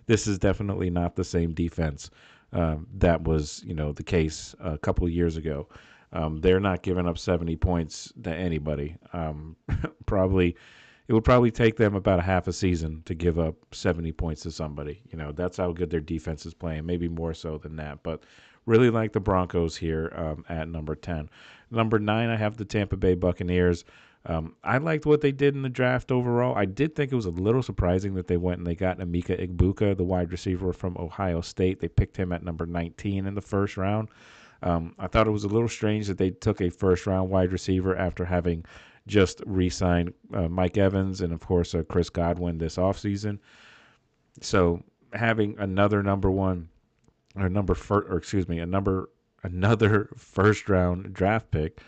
This is definitely not the same defense that was, the case a couple of years ago. They're not giving up 70 points to anybody. It would probably take them about a half a season to give up 70 points to somebody. That's how good their defense is playing, maybe more so than that. But really like the Broncos here at number 10. Number 9, I have the Tampa Bay Buccaneers. I liked what they did in the draft overall. I did think it was a little surprising that they went and they got Emeka Egbuka, the wide receiver from Ohio State. They picked him at number 19 in the first round. I thought it was a little strange that they took a first-round wide receiver after having just re-signed Mike Evans and, of course, Chris Godwin this offseason. So having another another first-round draft pick,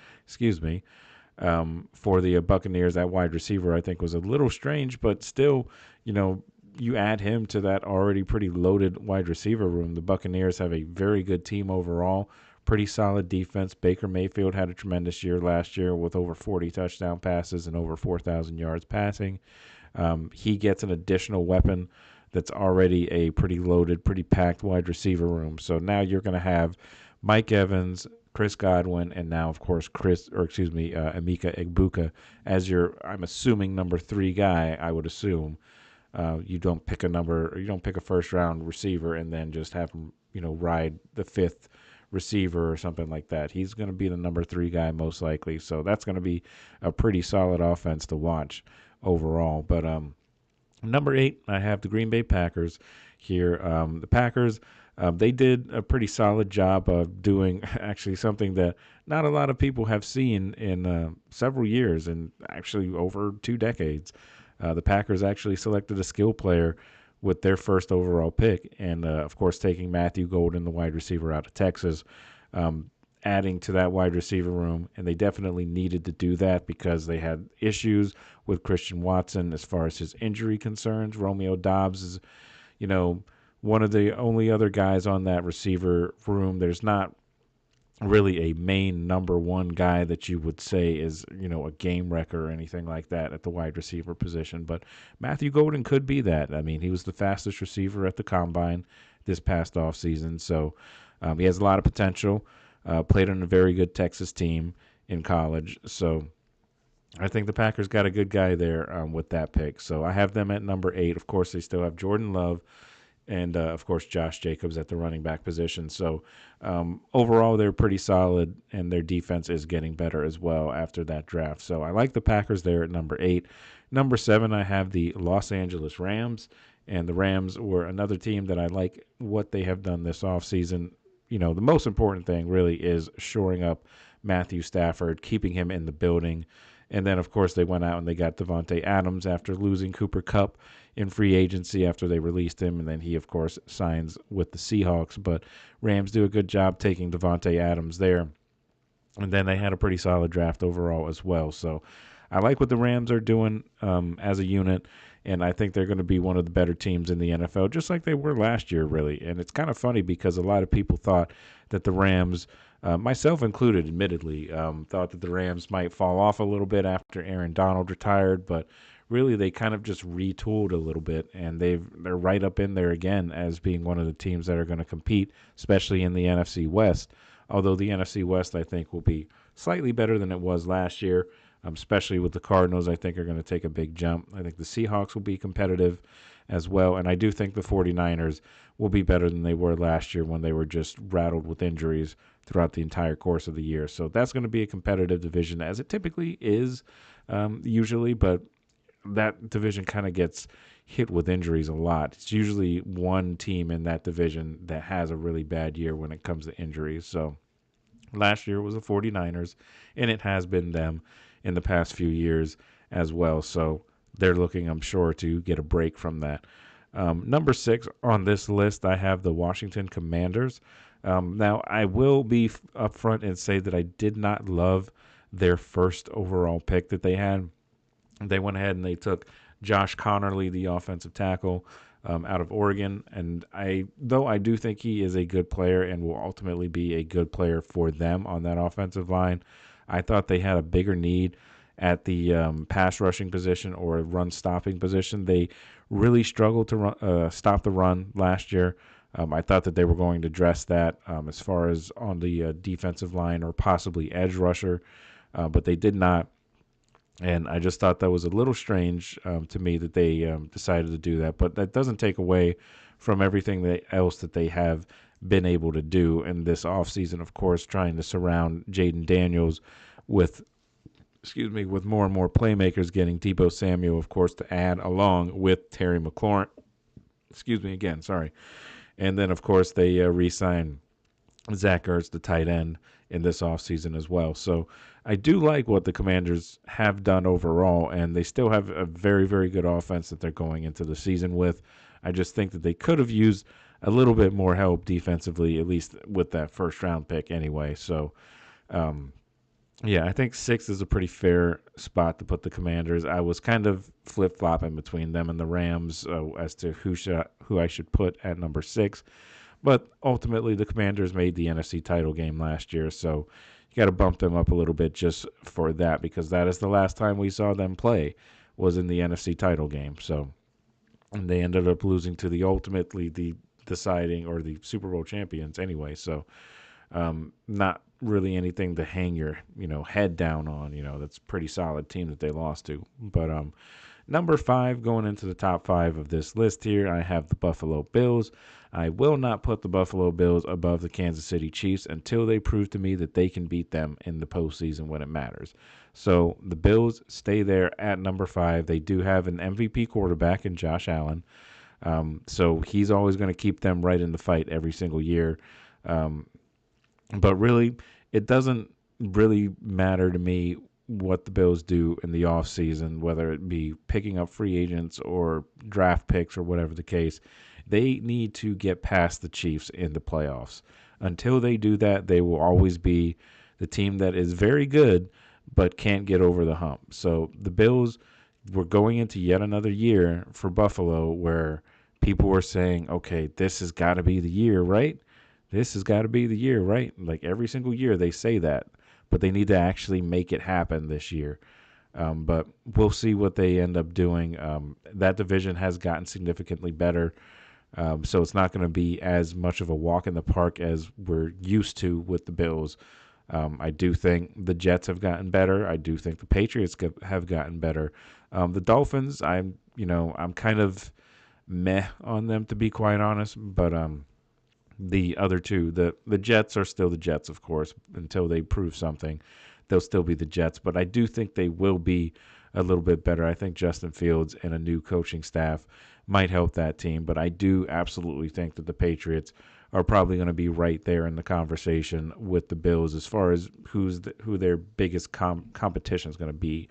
for the Buccaneers at wide receiver, I think was a little strange, but still, you add him to that already pretty loaded wide receiver room. The Buccaneers have a very good team overall. Pretty solid defense. Baker Mayfield had a tremendous year last year with over 40 touchdown passes and over 4,000 yards passing. He gets an additional weapon that's already a pretty loaded, pretty packed wide receiver room. So now you're going to have Mike Evans, Chris Godwin, and now, of course, Emeka Egbuka as your, I'm assuming, number 3 guy, I would assume. You don't pick a first-round receiver and then just have him, ride the 5th receiver or something like that. He's going to be the number 3 guy most likely. So that's going to be a pretty solid offense to watch overall. But number 8, I have the Green Bay Packers here. The Packers, they did a pretty solid job of doing actually something that not a lot of people have seen in several years and actually over 2 decades. The Packers actually selected a skill player with their first overall pick, and of course taking Matthew Golden, the wide receiver out of Texas, adding to that wide receiver room, and they definitely needed to do that because they had issues with Christian Watson as far as his injury concerns. Romeo Doubs is, one of the only other guys on that receiver room. There's not really a main number 1 guy that you would say is, a game wrecker or anything like that at the wide receiver position. But Matthew Golden could be that. I mean, he was the fastest receiver at the Combine this past offseason. So he has a lot of potential, played on a very good Texas team in college. So I think the Packers got a good guy there with that pick. So I have them at number 8. Of course, they still have Jordan Love and, of course, Josh Jacobs at the running back position. So overall, they're pretty solid, and their defense is getting better as well after that draft. So I like the Packers there at number 8. Number 7, I have the Los Angeles Rams, and the Rams were another team that I like what they have done this offseason. The most important thing really is shoring up Matthew Stafford, keeping him in the building. And then, of course, they went out and they got Devontae Adams after losing Cooper Kupp in free agency after they released him. And then he, of course, signs with the Seahawks. But Rams do a good job taking Devontae Adams there. And then they had a pretty solid draft overall as well. So I like what the Rams are doing as a unit. And I think they're going to be one of the better teams in the NFL, just like they were last year, really. And it's kind of funny because a lot of people thought that the Rams, myself included, admittedly, thought that the Rams might fall off a little bit after Aaron Donald retired. But really, they kind of just retooled a little bit, and they're right up in there again as being one of the teams that are going to compete, especially in the NFC West. Although the NFC West, I think, will be slightly better than it was last year. Especially with the Cardinals, I think are going to take a big jump. I think the Seahawks will be competitive as well. And I do think the 49ers will be better than they were last year when they were just rattled with injuries throughout the entire course of the year. So that's going to be a competitive division, as it typically is usually. But that division kind of gets hit with injuries a lot. It's usually one team in that division that has a really bad year when it comes to injuries. So last year was the 49ers, and it has been them in the past few years as well. So they're looking, I'm sure, to get a break from that. Number 6 on this list, I have the Washington Commanders. Now, I will be upfront and say that I did not love their first overall pick that they had. They went ahead and they took Josh Connerly, the offensive tackle out of Oregon. And I do think he is a good player and will ultimately be a good player for them on that offensive line, I thought they had a bigger need at the pass rushing position or run stopping position. They really struggled to stop the run last year. I thought that they were going to address that as far as on the defensive line or possibly edge rusher, but they did not. And I just thought that was a little strange to me that they decided to do that. But that doesn't take away from everything else that they have been able to do in this offseason, of course, trying to surround Jaden Daniels with more and more playmakers, getting Deebo Samuel, of course, to add along with Terry McLaurin. And then, of course, they re-signed Zach Ertz, the tight end, in this offseason as well. So I do like what the Commanders have done overall, and they still have a very, very good offense that they're going into the season with. I just think that they could have used a little bit more help defensively, at least with that first-round pick anyway. So, yeah, I think 6 is a pretty fair spot to put the Commanders. I was kind of flip-flopping between them and the Rams as to who I should put at number 6. But ultimately, the Commanders made the NFC title game last year, so you got to bump them up a little bit just for that, because that is the last time we saw them play was in the NFC title game. So, and they ended up losing to the deciding or the Super Bowl champions anyway. So, not really anything to hang your head down on. That's a pretty solid team that they lost to. But number 5, going into the top 5 of this list here, I have the Buffalo Bills. I will not put the Buffalo Bills above the Kansas City Chiefs until they prove to me that they can beat them in the postseason when it matters. So the Bills stay there at number 5. They do have an MVP quarterback in Josh Allen. So he's always going to keep them right in the fight every single year. But really, it doesn't really matter to me what the Bills do in the offseason, whether it be picking up free agents or draft picks or whatever the case. They need to get past the Chiefs in the playoffs. Until they do that, they will always be the team that is very good but can't get over the hump. So the Bills were going into yet another year for Buffalo where people were saying, okay, this has got to be the year, right? This has got to be the year, right? Like every single year they say that, but they need to actually make it happen this year. But we'll see what they end up doing. That division has gotten significantly better. So it's not going to be as much of a walk in the park as we're used to with the Bills. I do think the Jets have gotten better. I do think the Patriots have gotten better. The Dolphins, I'm kind of meh on them, to be quite honest. But the other two, the Jets are still the Jets, of course, until they prove something. They'll still be the Jets. But I do think they will be a little bit better. I think Justin Fields and a new coaching staff might help that team, but I do absolutely think that the Patriots are probably going to be right there in the conversation with the Bills as far as who their biggest competition is going to be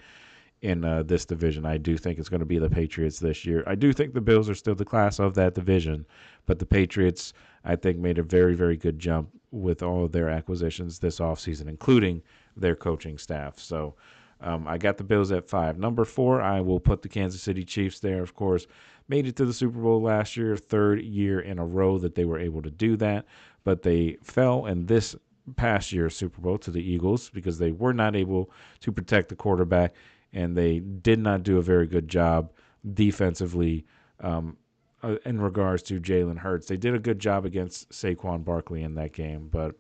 in this division. I do think it's going to be the Patriots this year. I do think the Bills are still the class of that division, but the Patriots, I think, made a very, very good jump with all of their acquisitions this offseason, including their coaching staff. So I got the Bills at 5. Number 4, I will put the Kansas City Chiefs there, of course. Made it to the Super Bowl last year, 3rd year in a row that they were able to do that. But they fell in this past year's Super Bowl to the Eagles because they were not able to protect the quarterback, and they did not do a very good job defensively in regards to Jalen Hurts. They did a good job against Saquon Barkley in that game, but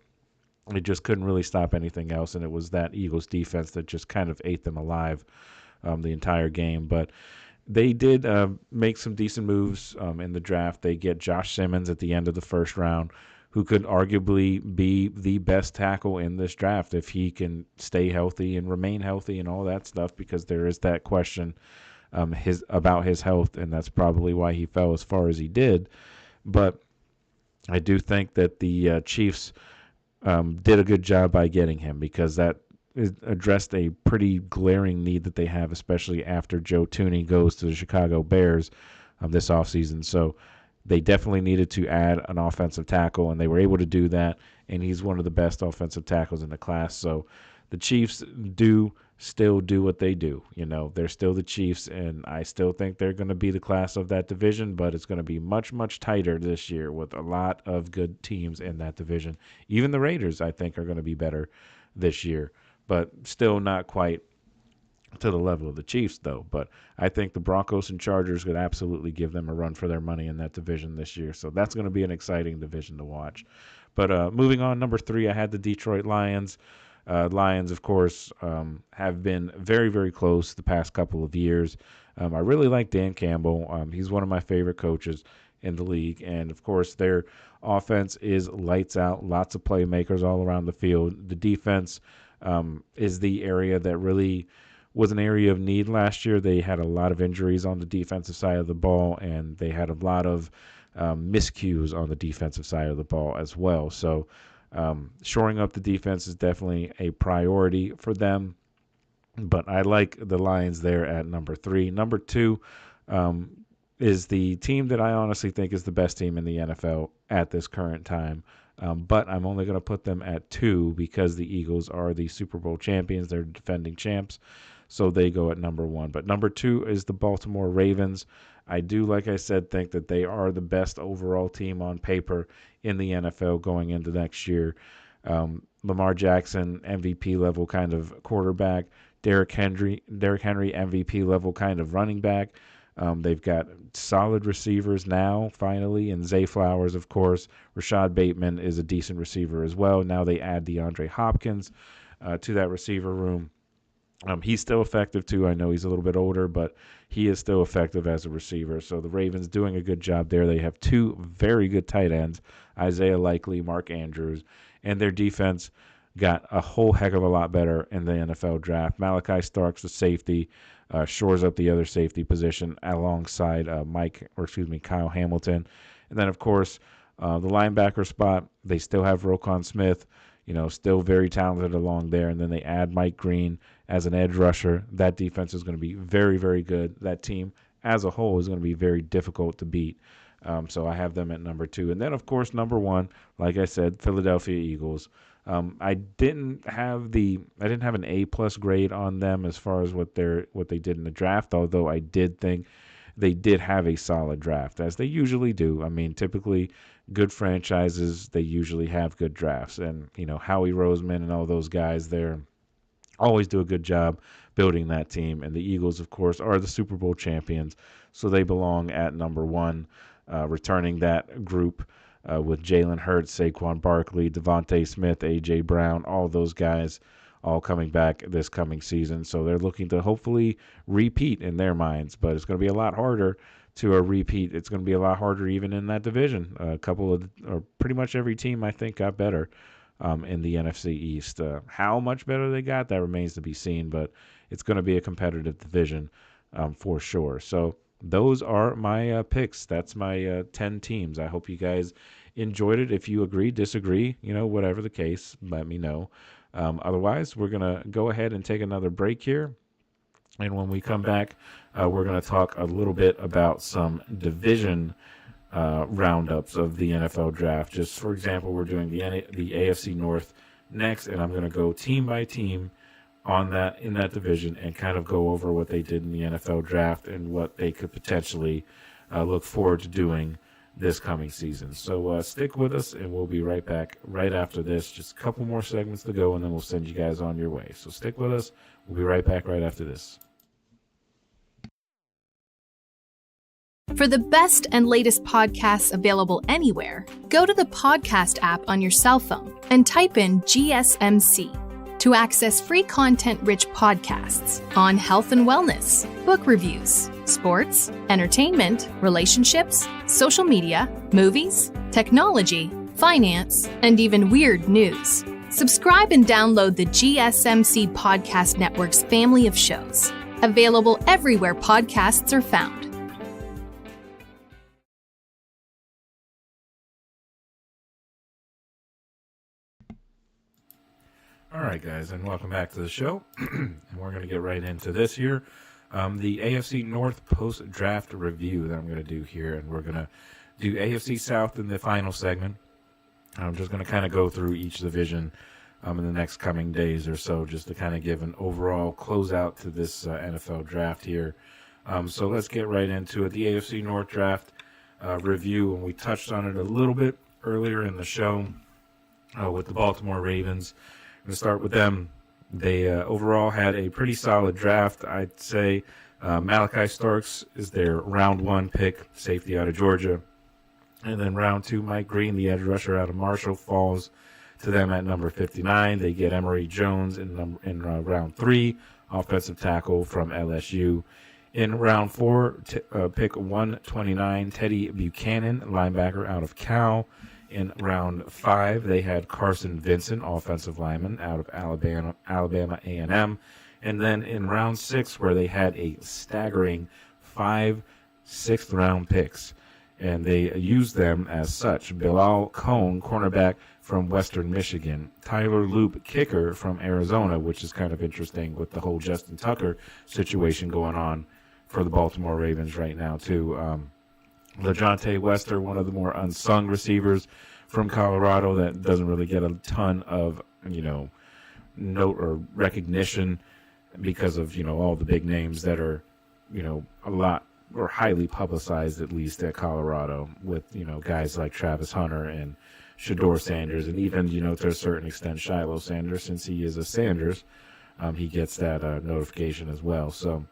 they just couldn't really stop anything else, and it was that Eagles defense that just kind of ate them alive the entire game. But they did make some decent moves in the draft. They get Josh Simmons at the end of the first round, who could arguably be the best tackle in this draft if he can stay healthy and remain healthy and all that stuff, because there is that question about his health, and that's probably why he fell as far as he did. But I do think that the Chiefs did a good job by getting him, because that addressed a pretty glaring need that they have, especially after Joe Thuney goes to the Chicago Bears this offseason. So they definitely needed to add an offensive tackle, and they were able to do that, and he's one of the best offensive tackles in the class. So the Chiefs do still do what they do. They're still the Chiefs, and I still think they're going to be the class of that division, but it's going to be much, much tighter this year with a lot of good teams in that division. Even the Raiders, I think, are going to be better this year, but still not quite to the level of the Chiefs, though. But I think the Broncos and Chargers could absolutely give them a run for their money in that division this year. So that's going to be an exciting division to watch. But moving on, number 3, I had the Detroit Lions. Lions, of course, have been very, very close the past couple of years. I really like Dan Campbell. He's one of my favorite coaches in the league. And, of course, their offense is lights out, lots of playmakers all around the field. The defense is the area that really was an area of need last year. They had a lot of injuries on the defensive side of the ball, and they had a lot of miscues on the defensive side of the ball as well. So shoring up the defense is definitely a priority for them. But I like the Lions there at number 3. Number 2 is the team that I honestly think is the best team in the NFL at this current time. But I'm only going to put them at 2 because the Eagles are the Super Bowl champions. They're defending champs, so they go at number 1. But number 2 is the Baltimore Ravens. I do, like I said, think that they are the best overall team on paper in the NFL going into next year. Lamar Jackson, MVP level kind of quarterback. Derrick Henry, MVP level kind of running back. They've got solid receivers now, finally, and Zay Flowers, of course. Rashad Bateman is a decent receiver as well. Now they add DeAndre Hopkins to that receiver room. He's still effective, too. I know he's a little bit older, but he is still effective as a receiver. So the Ravens doing a good job there. They have 2 very good tight ends, Isaiah Likely, Mark Andrews, and their defense got a whole heck of a lot better in the NFL draft. Malachi Starks, the safety, shores up the other safety position alongside Kyle Hamilton. And then, of course, the linebacker spot, they still have Roquan Smith, still very talented along there. And then they add Mike Green as an edge rusher. That defense is going to be very, very good. That team as a whole is going to be very difficult to beat. So I have them at number 2. And then, of course, number 1, like I said, Philadelphia Eagles. I didn't have an A+ grade on them as far as what they did in the draft, although I did think they did have a solid draft, as they usually do. I mean, typically good franchises, they usually have good drafts. And, Howie Roseman and all those guys there always do a good job building that team. And the Eagles, of course, are the Super Bowl champions, so they belong at number 1, returning that group with Jalen Hurts, Saquon Barkley, Devontae Smith, A.J. Brown, all those guys all coming back this coming season. So they're looking to hopefully repeat in their minds, but it's going to be a lot harder to repeat. It's going to be a lot harder even in that division. Pretty much every team, I think, got better in the NFC East. How much better they got, that remains to be seen, but it's going to be a competitive division for sure. So those are my picks. That's my 10 teams. I hope you guys enjoyed it. If you agree, disagree, whatever the case, let me know. Otherwise, we're going to go ahead and take another break here. And when we come back, we're going to talk a little bit about some division roundups of the NFL draft. Just for example, we're doing the AFC North next, and I'm going to go team by team in that division and kind of go over what they did in the NFL draft and what they could potentially look forward to doing this coming season. So stick with us, and we'll be right back right after this. Just a couple more segments to go, and then we'll send you guys on your way. So stick with us. We'll be right back right after this. For the best and latest podcasts available anywhere, go to the podcast app on your cell phone and type in GSMC to access free content-rich podcasts on health and wellness, book reviews, sports, entertainment, relationships, social media, movies, technology, finance, and even weird news. Subscribe and download the GSMC Podcast Network's family of shows, available everywhere podcasts are found. All right, guys, and welcome back to the show. And we're going to get right into this here. The AFC North Post-Draft review that I'm going to do here, and we're going to do AFC South in the final segment. I'm just going to kind of go through each division in the next coming days or so, just to kind of give an overall closeout to this NFL draft here. So let's get right into it. The AFC North draft review, and we touched on it a little bit earlier in the show with the Baltimore Ravens. I'm going to start with them. They overall had a pretty solid draft, I'd say. Malachi Starks is their round 1 pick, safety out of Georgia. And then round 2, Mike Green, the edge rusher out of Marshall, falls to them at number 59. They get Emory Jones in round 3, offensive tackle from LSU. In round 4, pick 129, Teddy Buchanan, linebacker out of Cal. In round 5, they had Carson Vincent, offensive lineman out of Alabama A&M. And then in round 6, where they had a staggering 5 sixth-round picks, and they used them as such. Bilal Cohn, cornerback from Western Michigan. Tyler Loop, kicker from Arizona, which is kind of interesting with the whole Justin Tucker situation going on for the Baltimore Ravens right now, too. LaJohntay Wester, one of the more unsung receivers from Colorado that doesn't really get a ton of, note or recognition because of, all the big names that are, a lot or highly publicized, at least at Colorado, with, guys like Travis Hunter and Shedeur Sanders, and even, to a certain extent, Shiloh Sanders, since he is a Sanders, he gets that notification as well. So,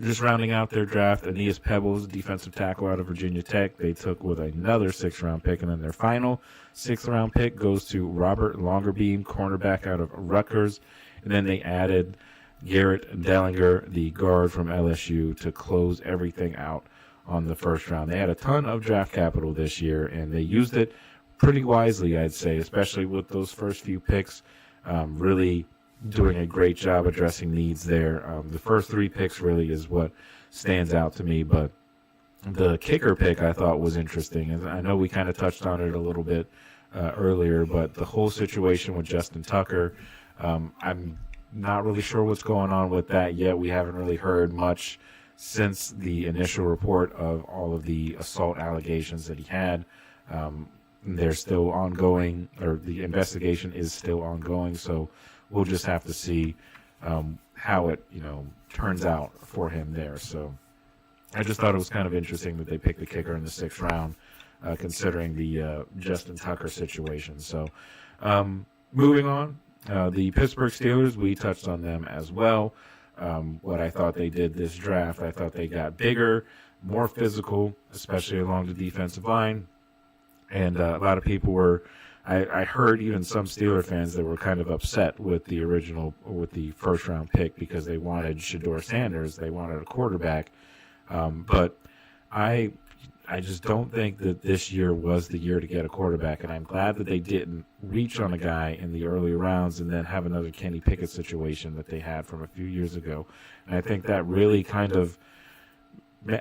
just rounding out their draft, Aeneas Pebbles, defensive tackle out of Virginia Tech, they took with another 6th-round pick, and then their final 6th-round pick goes to Robert Longerbeam, cornerback out of Rutgers, and then they added Garrett Dellinger, the guard from LSU, to close everything out on the first round. They had a ton of draft capital this year, and they used it pretty wisely, I'd say, especially with those first few picks, really doing a great job addressing needs there. The first 3 picks really is what stands out to me, but the kicker pick I thought was interesting. And I know we kind of touched on it a little bit earlier, but the whole situation with Justin Tucker, I'm not really sure what's going on with that yet. We haven't really heard much since the initial report of all of the assault allegations that he had. They're still ongoing, or the investigation is still ongoing, so we'll just have to see how it, turns out for him there. So I just thought it was kind of interesting that they picked the kicker in the 6th round, considering the Justin Tucker situation. So moving on, the Pittsburgh Steelers, we touched on them as well. What I thought they did this draft, I thought they got bigger, more physical, especially along the defensive line. And a lot of people were, I heard even some Steeler fans that were kind of upset with the first-round pick because they wanted Shedeur Sanders. They wanted a quarterback. But I just don't think that this year was the year to get a quarterback, and I'm glad that they didn't reach on a guy in the early rounds and then have another Kenny Pickett situation that they had from a few years ago. And I think that really kind of,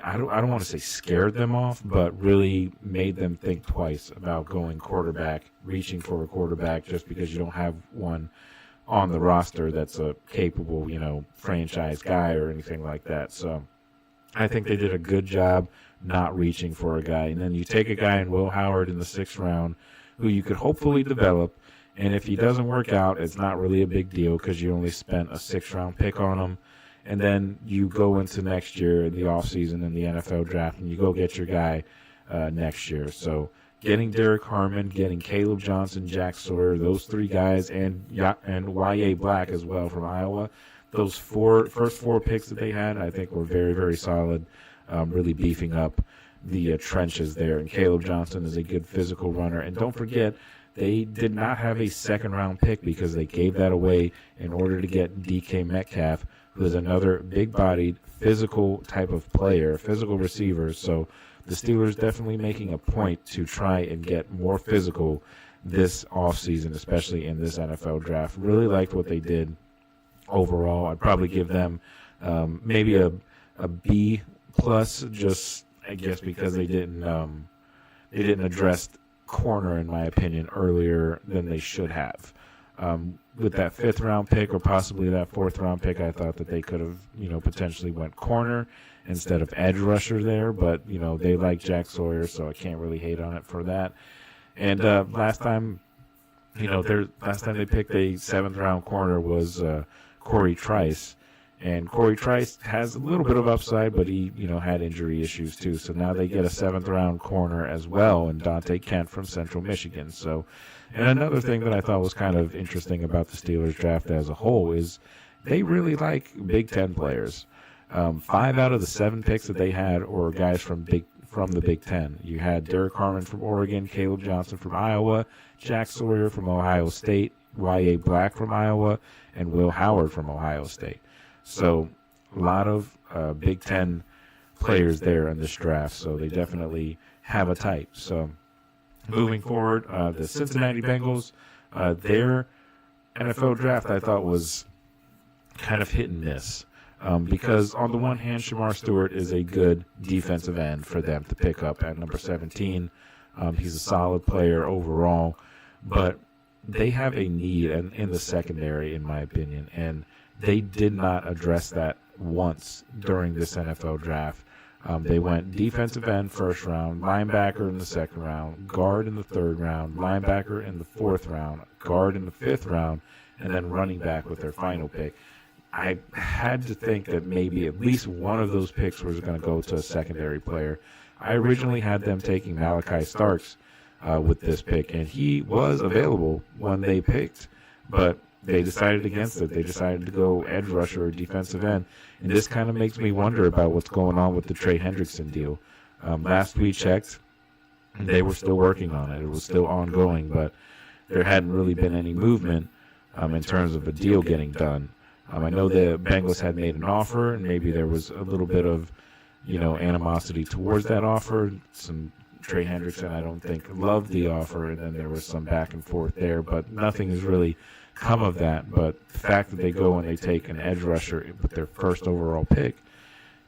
I don't want to say scared them off, but really made them think twice about going quarterback, reaching for a quarterback just because you don't have one on the roster that's a capable, franchise guy or anything like that. So I think they did a good job not reaching for a guy. And then you take a guy in Will Howard in the 6th round who you could hopefully develop, and if he doesn't work out, it's not really a big deal because you only spent a 6th-round pick on him. And then you go into next year in the offseason in the NFL draft, and you go get your guy next year. So getting Derek Harmon, getting Caleb Johnson, Jack Sawyer, those 3 guys, and Y.A. Black as well from Iowa, those first 4 picks that they had, I think were very, very solid, really beefing up the trenches there. And Caleb Johnson is a good physical runner. And don't forget, they did not have a 2nd-round pick because they gave that away in order to get DK Metcalf, who is another big-bodied, physical type of player, physical receiver. So the Steelers definitely making a point to try and get more physical this offseason, especially in this NFL draft. Really liked what they did overall. I'd probably give them maybe a B+, just I guess because they didn't address corner, in my opinion, earlier than they should have. With that 5th-round pick or possibly that 4th-round pick, I thought that they could have, potentially went corner instead of edge rusher there. But, they like Jack Sawyer, so I can't really hate on it for that. And last time last time they picked a 7th-round corner was Corey Trice. And Corey Trice has a little bit of upside, but he, had injury issues too. So now they get a 7th-round corner as well, and Dante Kent from Central Michigan. So, and another thing that I thought was kind of interesting about the Steelers draft as a whole is they really like Big Ten players. 5 out of the 7 picks that they had were guys from the Big Ten. You had Derek Harmon from Oregon, Caleb Johnson from Iowa, Jack Sawyer from Ohio State, Y.A. Black from Iowa, and Will Howard from Ohio State. So a lot of Big Ten players there in this draft, so they definitely have a type. So moving forward, the Cincinnati Bengals, their NFL draft I thought was kind of hit and miss. Because on the one hand, Shamar Stewart is a good defensive end for them to pick up at number 17. He's a solid player overall, but they have a need in the secondary, in my opinion, and they did not address that once during this NFL draft. They went defensive end 1st round, linebacker in the 2nd round, guard in the 3rd round, linebacker in the 4th round, guard in the 5th round, and then running back with their final pick. I had to think that maybe at least one of those picks was going to go to a secondary player. I originally had them taking Malachi Starks with this pick, and he was available when they picked, but they decided against it. They decided to go edge rusher or defensive end, and this kind of makes me wonder about what's going on with the Trey Hendrickson deal. Last we checked, they were still working on it. It was still ongoing, but there hadn't really been any movement in terms of a deal getting done. I know the Bengals had made an offer, and maybe there was a little bit of, animosity towards that offer. Some Trey Hendrickson, I don't think, loved the offer, and then there was some back and forth there, but nothing has really come of that. But the fact that they go and they take an edge rusher with their 1st overall pick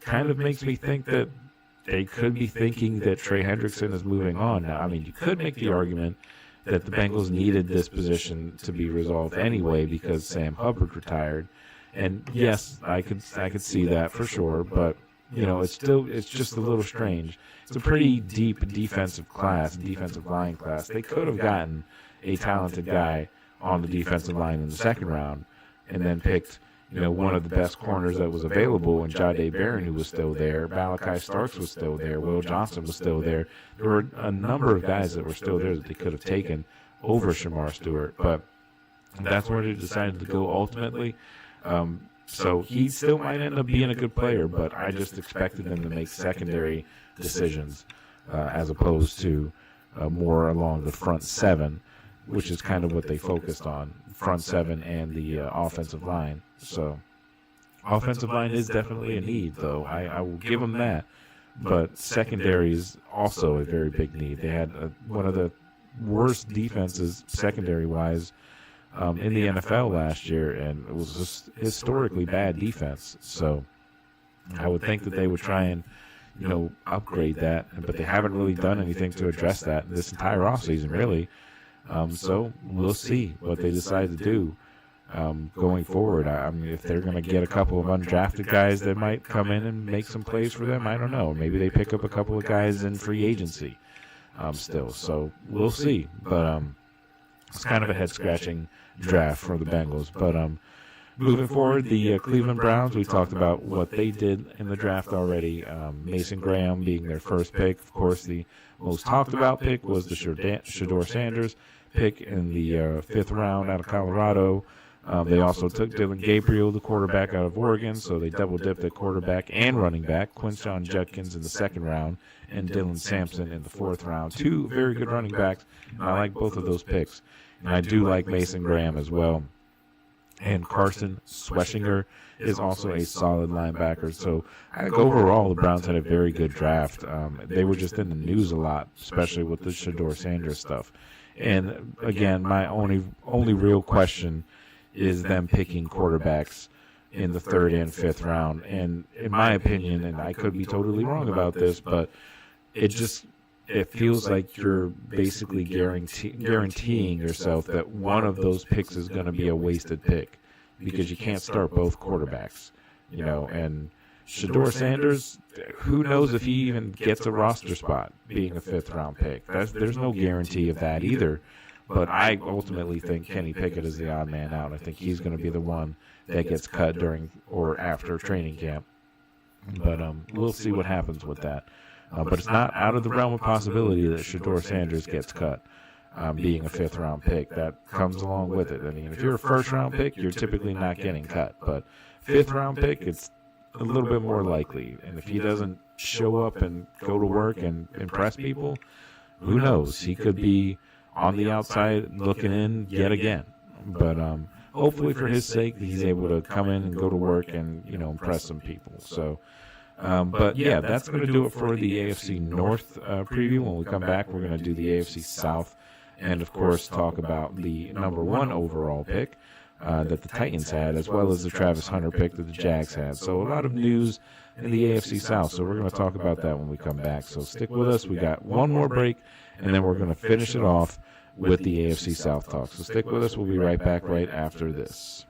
kind of makes me think that they could be thinking that Trey Hendrickson is moving on. Now, I mean, you could make the argument that the Bengals needed this position to be resolved anyway because Sam Hubbard retired. And yes, I could see that for sure, but it's just a little strange. It's a pretty deep defensive line class. They could have gotten a talented guy on the defensive line in the 2nd round, and then picked one of the best corners that was available in Jahdae Barron, who was still there. Malachi Starks was still there. Will Johnson was still there. There were a number of guys that were still there that they could have taken over Shamar Stewart, but that's where they decided to go ultimately. So he still might end up being a good player, but I just expected them to make secondary decisions as opposed to more along the front 7, which is kind of what they focused on, front 7 and the offensive line. So offensive line is definitely a need, though. I will give them that. But secondary is also a very big need. They had one of the worst defenses secondary-wise in the NFL last year, and it was just historically bad defense. So I would think that they would try and, upgrade that, but they haven't really done anything to address that this entire offseason, really. So we'll see what they decide to do going forward. I mean, if they're going to get a couple of undrafted guys that might come in and make some plays for them, I don't know. Maybe they pick up a couple of guys in free agency still. So we'll see. But it's kind of a head-scratching draft for the Bengals. But moving forward, the Cleveland Browns, we talked about what they did in the draft already. Mason Graham being their 1st pick. Of course, the most talked about pick was the Shedeur Sanders pick in the 5th round out of Colorado. They also took Dylan Gabriel, the quarterback out of Oregon, so they double-dipped at quarterback and running back. Quinshon Judkins in the 2nd round and Dylan Sampson in the 4th round. 2 very good running backs, and I like both of those picks. And I do like Mason Graham as well. And Carson Schweschinger is also a solid linebacker. So I think overall the Browns had a very good draft. They were just in the news a lot, especially with the Shedeur Sanders stuff. And again, my only real question is them picking quarterbacks in the 3rd and 5th round. And in my opinion, and I could be totally wrong about this, but it feels like you're basically guaranteeing yourself that one of those picks is going to be a wasted pick because you can't start both quarterbacks, and Shedeur Sanders, who knows if he even gets a roster spot being a 5th round pick. There's no guarantee of that either. But I ultimately think Kenny Pickett is the odd man out. I think he's going to be the one that gets cut during or after training camp. But we'll see what happens with that. But it's not out of the realm of possibility that Shedeur Sanders gets cut, being a fifth-round pick. That comes along with it. I mean, if you're a first-round pick, you're typically not getting cut. But fifth-round pick, it's a little bit more likely. And if he doesn't show up and go to work and impress people, who knows? He could be on the outside looking in yet again. But hopefully for his sake, he's able to come in and go to work and, impress some people. So, but yeah, that's going to do it for the AFC North preview. When we come back, we're going to do the AFC South and, of course, talk about the number 1 overall pick that the Titans had, as well as the Travis Hunter pick that the Jags had. So a lot of news in the AFC South. So we're going to talk about that when we come back. So stick with us. We got one more break, and then we're going to finish it off with the AFC South talk. So stick with us. We'll be right back right after this.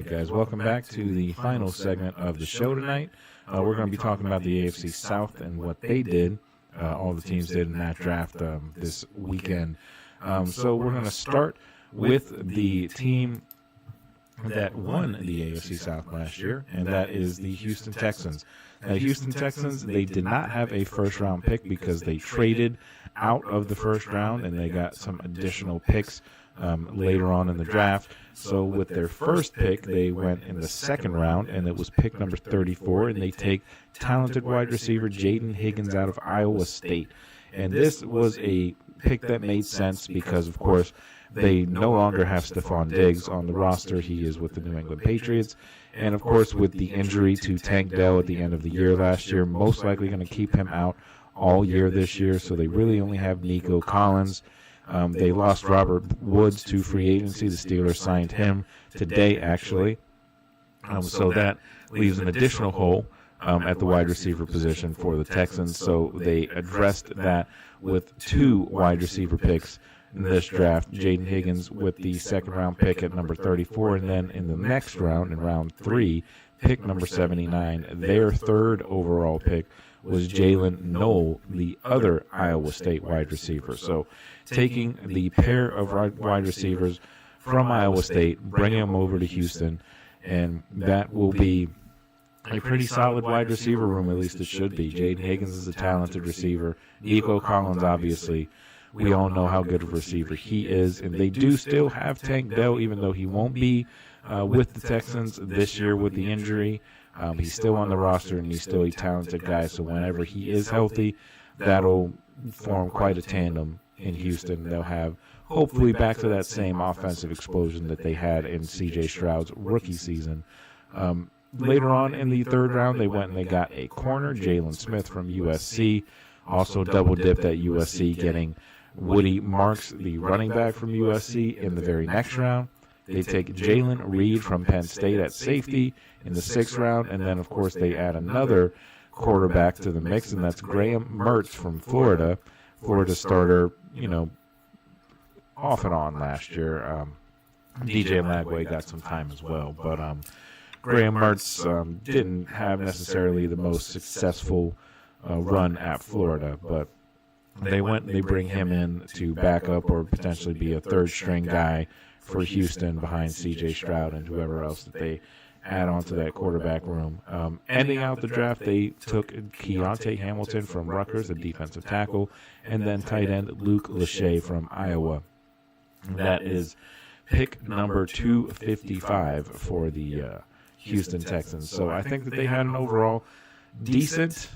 Guys, welcome back to the final segment of the show tonight. We're going to be talking about the AFC South and what they did, all the teams did in that draft this weekend. So we're going to start with the team that won the AFC South last year, and that is the Houston Texans. Now, Houston Texans, they did not have a first-round pick because they traded out of the first round, and they got some additional picks later on in the draft. So with their first pick, they went in the second round, and it was pick number 34, and they take talented wide receiver Jaden Higgins out of Iowa State. And this was a pick that made sense because, of course, they no longer have Stephon Diggs on the roster. He is with the New England Patriots. And, of course, with the injury to Tank Dell at the end of the year last year, most likely going to keep him out all year this year. So they really only have Nico Collins. They lost Robert Woods to free agency. The Steelers signed him today, actually. So that leaves an additional hole at the wide receiver position for the Texans. So they addressed that with 2 wide receiver picks in this draft. Jaden Higgins with the second-round pick at number 34, and then in the next round, in round 3, pick number 79, their third overall pick was Jalen Knoll, the other Iowa State wide receiver. So taking the pair of wide receivers from Iowa State, bringing them over to Houston, and that will be a pretty solid wide receiver room, at least it should be. Jaden Higgins is a talented receiver. Nico Collins, obviously, we all know how good of a receiver he is, and they do still have Tank Dell, even though he won't be with the Texans this year with the injury. He's still on the roster, and he's still a talented guy, so whenever he is healthy, that'll form quite a tandem in Houston. They'll have, hopefully, back to that same offensive explosion that they had in C.J. Stroud's rookie season. Later on in the third round, they went and they got a corner, Jalen Smith from USC, also double-dipped at USC, getting Woody Marks, the running back from USC, in the very next round. They take Jalen Reed from Penn State at safety in the 6th round, and then, of course, they add another quarterback to the mix, and that's Graham Mertz from Florida. Florida starter, off and on last year. DJ Lagway got some time as well, but Graham Mertz didn't have necessarily the most successful run at Florida, but they bring him in to back up or potentially be a third-string guy for Houston behind C.J. Stroud and whoever else that they add on to that quarterback room. Ending out the draft, they took Keontae Hamilton from Rutgers, a defensive tackle, and then tight end Luke Lachey from Iowa. That is pick number 255 for the Houston Texans. So I think that they had an overall decent,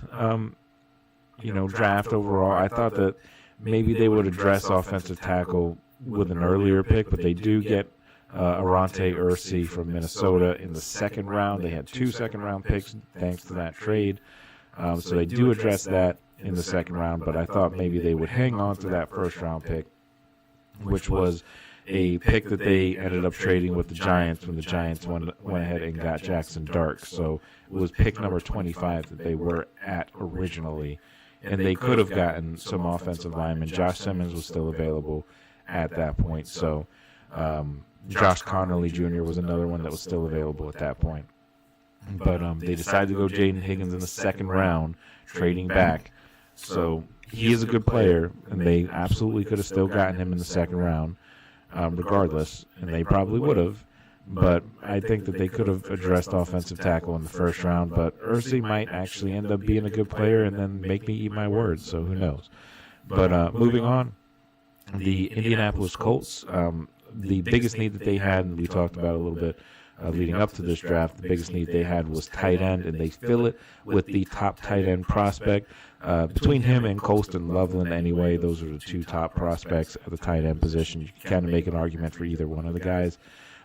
draft overall. I thought that maybe they would address offensive tackle with an earlier pick, but they do get Arante Ursi from Minnesota in the second round. They had 2 second-round picks thanks to that trade. So they do address that in the second round, but I thought maybe they would hang on to that first-round pick, which was a pick that they ended up trading with the Giants when the Giants went ahead and got Jackson Dark. So it was pick number 25 that they were at originally, and they could have gotten some offensive linemen. Josh Simmons was still available at that point. So Josh Connolly Jr. was another one that was still available at that point. But they decided to go Jaden Higgins in the second round, trading back. So he is a good player, and they absolutely could have still gotten him in the second round, regardless, and they probably would have. But I think that they could have addressed offensive tackle in the first round. But Ursi might actually end up being a good player and then make me eat my words, so who knows. But moving on, the Indianapolis Colts, the biggest need that they had, and we talked about a little bit leading up to this draft, the biggest need they had was tight end, and they fill it with the top tight end prospect. Between him and Colston Loveland anyway, those are the 2 top prospects at the tight end position. You can kind of make an argument for either one of the guys.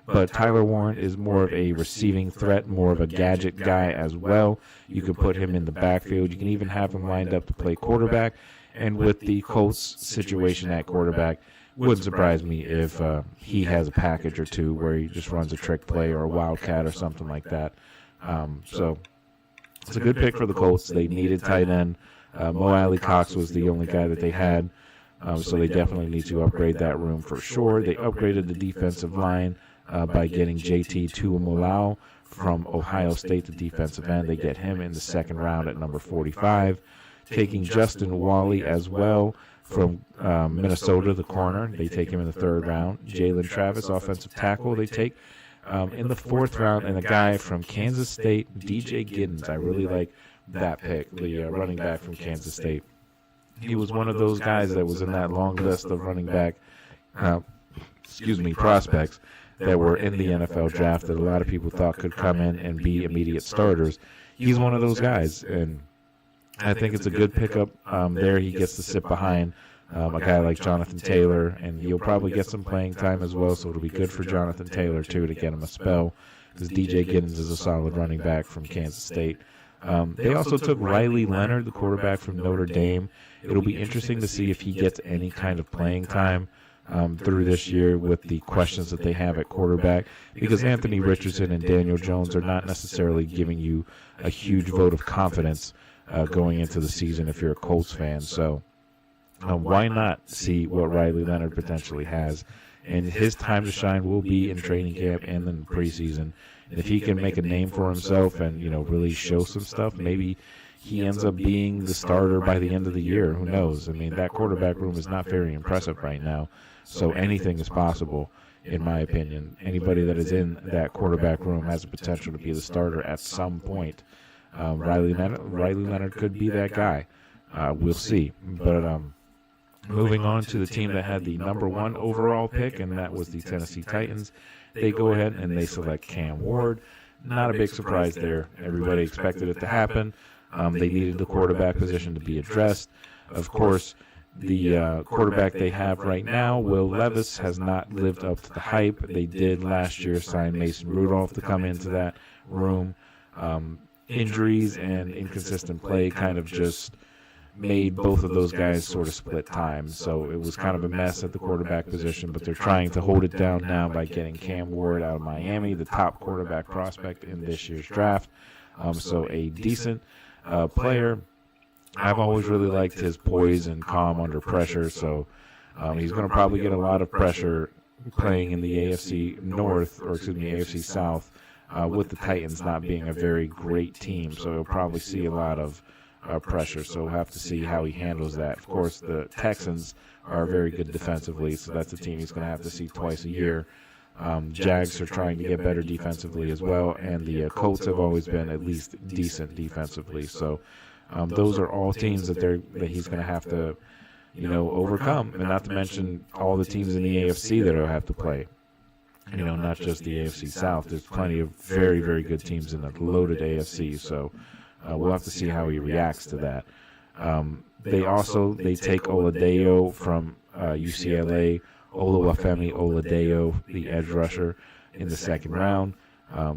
But Tyler Warren is more of a receiving threat, more of a gadget guy as well. You can put him in the backfield. You can even have him lined up to play quarterback. And with the Colts situation at quarterback, wouldn't surprise me if he has a package or 2 where he just runs a trick play or a wildcat or something like that. So it's a good pick for the Colts. They needed tight end. Mo Alley Cox was the only guy that they had, so they definitely need to upgrade that room for sure. They upgraded the defensive line by getting JT Tuimoloau from Ohio State, the defensive end. They get him in the second round at number 45. Taking Justin Wally as well from Minnesota, the corner. They take him in the third round. Jalen Travis, offensive tackle, they take in the fourth round. And a guy from Kansas State, DJ Giddens. I really like that pick, the running back from Kansas State. He was one of those guys that was in that long list of running back prospects that were in the NFL draft that a lot of people thought could come in and be immediate starters. He's one of those guys, and I think it's a good pickup there. He gets to sit behind a guy like Jonathan Taylor, and he'll probably get some playing time as well, so it'll be good for Jonathan Taylor, too, to get him a spell, because DJ Giddens is a solid running back from Kansas State. They also took Riley Leonard, the quarterback from Notre Dame. It'll be interesting to see if he gets any kind of playing time through this year with the questions that they have at quarterback, because Anthony Richardson and Daniel Jones are not necessarily giving you a huge vote of confidence going into the season if you're a Colts fan. So why not see what Riley Leonard potentially has? And his time to shine will be in training camp and in preseason. And if he can make a name for himself and, really show some stuff, maybe he ends up being the starter by the end of the year. Who knows? I mean, that quarterback room is not very impressive right now. So anything is possible, in my opinion. Anybody that is in that quarterback room has the potential to be the starter at some point. Riley Leonard could be that guy. We'll see. But moving on to the team that had the number 1 overall pick, and that was the Tennessee Titans. They go ahead and they select Cam Ward. Not a big surprise there. Everybody expected it to happen. They needed the quarterback position to be addressed. Of course, the quarterback they have right now, Will Levis, has not lived up to the hype. They did last year sign Mason Rudolph to come into that room. Injuries and inconsistent play kind of just made both of those guys sort of split time. So it was kind of a mess at the quarterback position, but they're trying to hold it down now by getting Cam Ward out of Miami, the top quarterback prospect in this year's draft. So a decent player. I've always really liked his poise and calm under pressure, so he's going to probably get a lot of pressure playing in the AFC North, AFC South, with the Titans not being a very great team. So he'll probably see a lot of pressure. So we'll have to see how he handles that. Of course, the Texans are very good defensively, so that's a team he's going to have to see twice a year. Jags are trying to get better defensively as well, and the Colts have always been at least decent defensively. So those are all teams that he's going to have to, overcome, and not to mention all the teams in the AFC that he'll have to play. Not just the AFC South. There's plenty of very, very good teams in the loaded AFC, so we'll have to see how he reacts to that. They take Oladipo from UCLA, Oluwafemi Oladipo, the edge rusher, in the second round.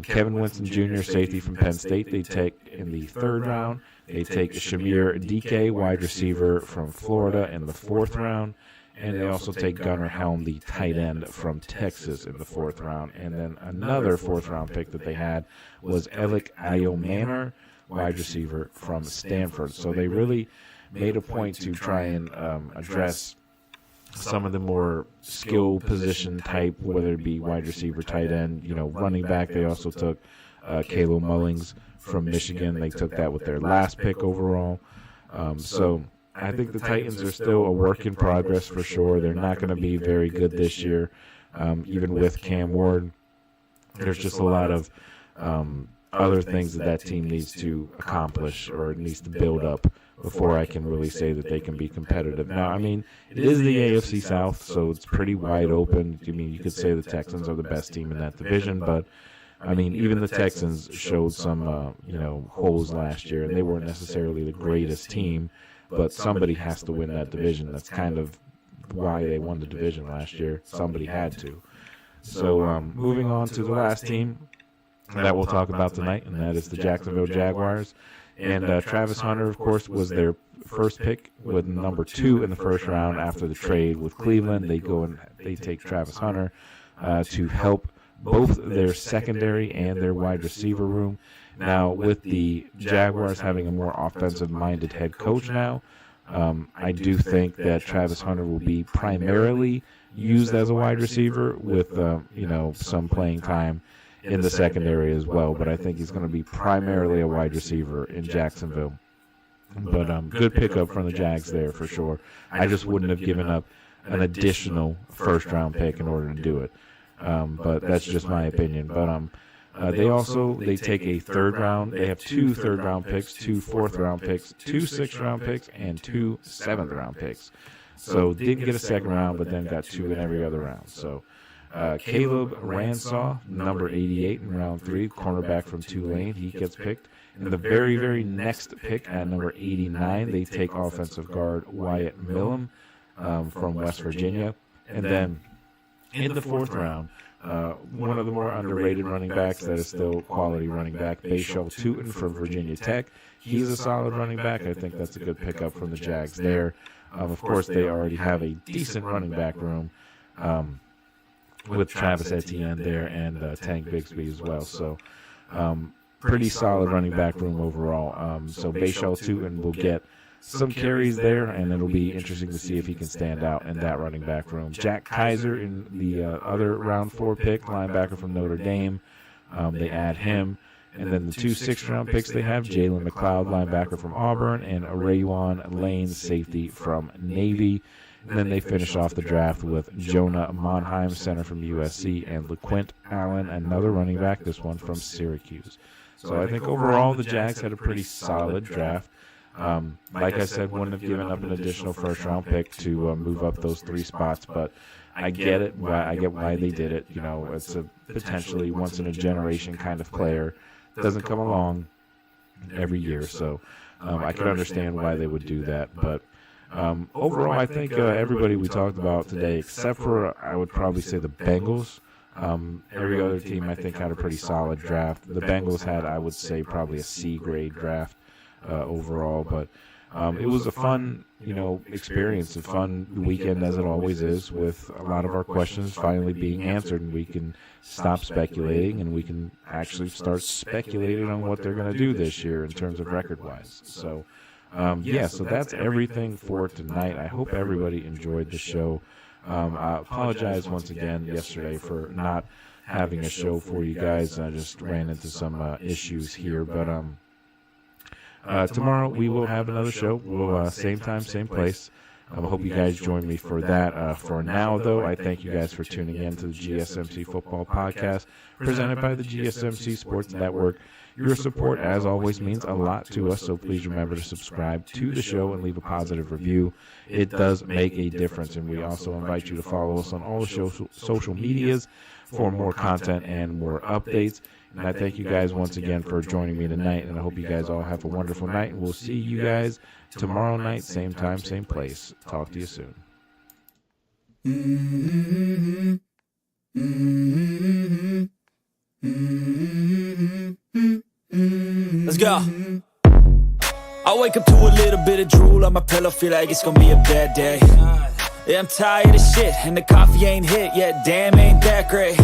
Kevin Winston Jr., safety from Penn State, they take in the third round. They take Shamir DK, wide receiver from Florida, in the fourth round. And they also take Gunnar Helm, the tight end from Texas, in the fourth round. And then another fourth-round pick that they had was Alec Ayomanor, wide receiver from Stanford. So they really made a point to try and address some of the more skill position type, whether it be wide receiver, tight end, running back. They also took Caleb Mullings from Michigan. They took that with their last pick overall. So I think the Titans are still a work in progress for sure. They're not going to be very good this year, even with Cam Ward. There's just a lot of other things that team needs to accomplish or needs to build up before I can really say that they can be competitive. Now, it is the AFC South, so it's pretty wide open. You could say the Texans are the best team in that division, but even the Texans showed some, holes last year, and they weren't necessarily the greatest team, but somebody has to win that division. That's kind of why they won the division last year. Somebody had to. So moving on to the last team that we'll talk about tonight, and that is the Jacksonville Jaguars. And Travis Hunter, of course, was their first pick with number 2 in the first round after the trade with Cleveland. They go and they take Travis Hunter to help both their secondary and their wide receiver room. Now, with the Jaguars having a more offensive-minded head coach now, I do think that Travis Hunter will be primarily used as a wide receiver with, some playing time in the secondary as well. But I think he's going to be primarily a wide receiver in Jacksonville. But good pickup from the Jags there for sure. I just wouldn't have given up an additional first-round pick in order to do it. But that's just my opinion. But they take a third round. They have 2 third-round picks, 2 fourth-round picks, 2 sixth-round picks, and 2 seventh-round picks. So didn't get a second round, but then got 2 in every other round. So Caleb Ransaw, number 88 in round 3, cornerback from Tulane, he gets picked. In the very, very next pick at number 89, they take offensive guard Wyatt Millam from West Virginia. And then in the fourth round, one of the more underrated running backs that is still quality running back, Bashal Tutin from Virginia Tech. He's a solid running back. I think that's a good pickup from the Jags there. Of course, they already have a decent running back room with Travis Etienne there and Tank Bigsby as well. So pretty solid running back room overall. So Bashal Tutin will get some carries there, and it'll be interesting to see if he can stand out in that running back room. Jack Kaiser in the other round 4 pick, linebacker from Notre Dame. They add him. And then the 2 sixth-round picks they have, Jalen McLeod, linebacker from Auburn, and Raywan Lane, safety from Navy. And then they finish off the draft with Jonah Monheim, center from USC, and LeQuint Allen, another running back, this one from Syracuse. So I think overall the Jags had a pretty solid draft. Like I said, wouldn't have given up an additional first-round pick to move up those 3 spots, but I get it. I get why they did it. It's a potentially once-in-a-generation kind of player. Doesn't come along every year, so I can understand why they would do that. But overall, I think everybody we talked about today, except for I would probably say the Bengals, every other team I think had a pretty solid draft. The Bengals had, I would say, probably a C-grade draft overall, but it was a fun, experience, a fun weekend as it always is, with a lot of our questions finally being answered, and we can stop speculating and we can actually start speculating on what they're going to do this year in terms of record-wise. So, so that's everything for tonight. I hope everybody enjoyed the show. I apologize once again yesterday for not having a show for you guys. I just ran into some issues here, but Tomorrow we will have another show. We'll same time, same place. I hope you guys join me for that. For now, though, I thank you guys for tuning in to the GSMC Football Podcast, presented by the GSMC Sports Network. Your support, as always, means a lot to us, so please remember to subscribe to the show and leave a positive review. It does make a difference, and we also invite you to follow us on all the social medias for more content and more updates. And I thank you guys once again for joining me tonight, and I hope you guys all have a wonderful night, and we'll see you guys tomorrow night, same time, same place. Talk to you soon. Let's go. I wake up to a little bit of drool on my pillow, feel like it's gonna be a bad day. Yeah, I'm tired of shit, and the coffee ain't hit yet, damn, ain't that great.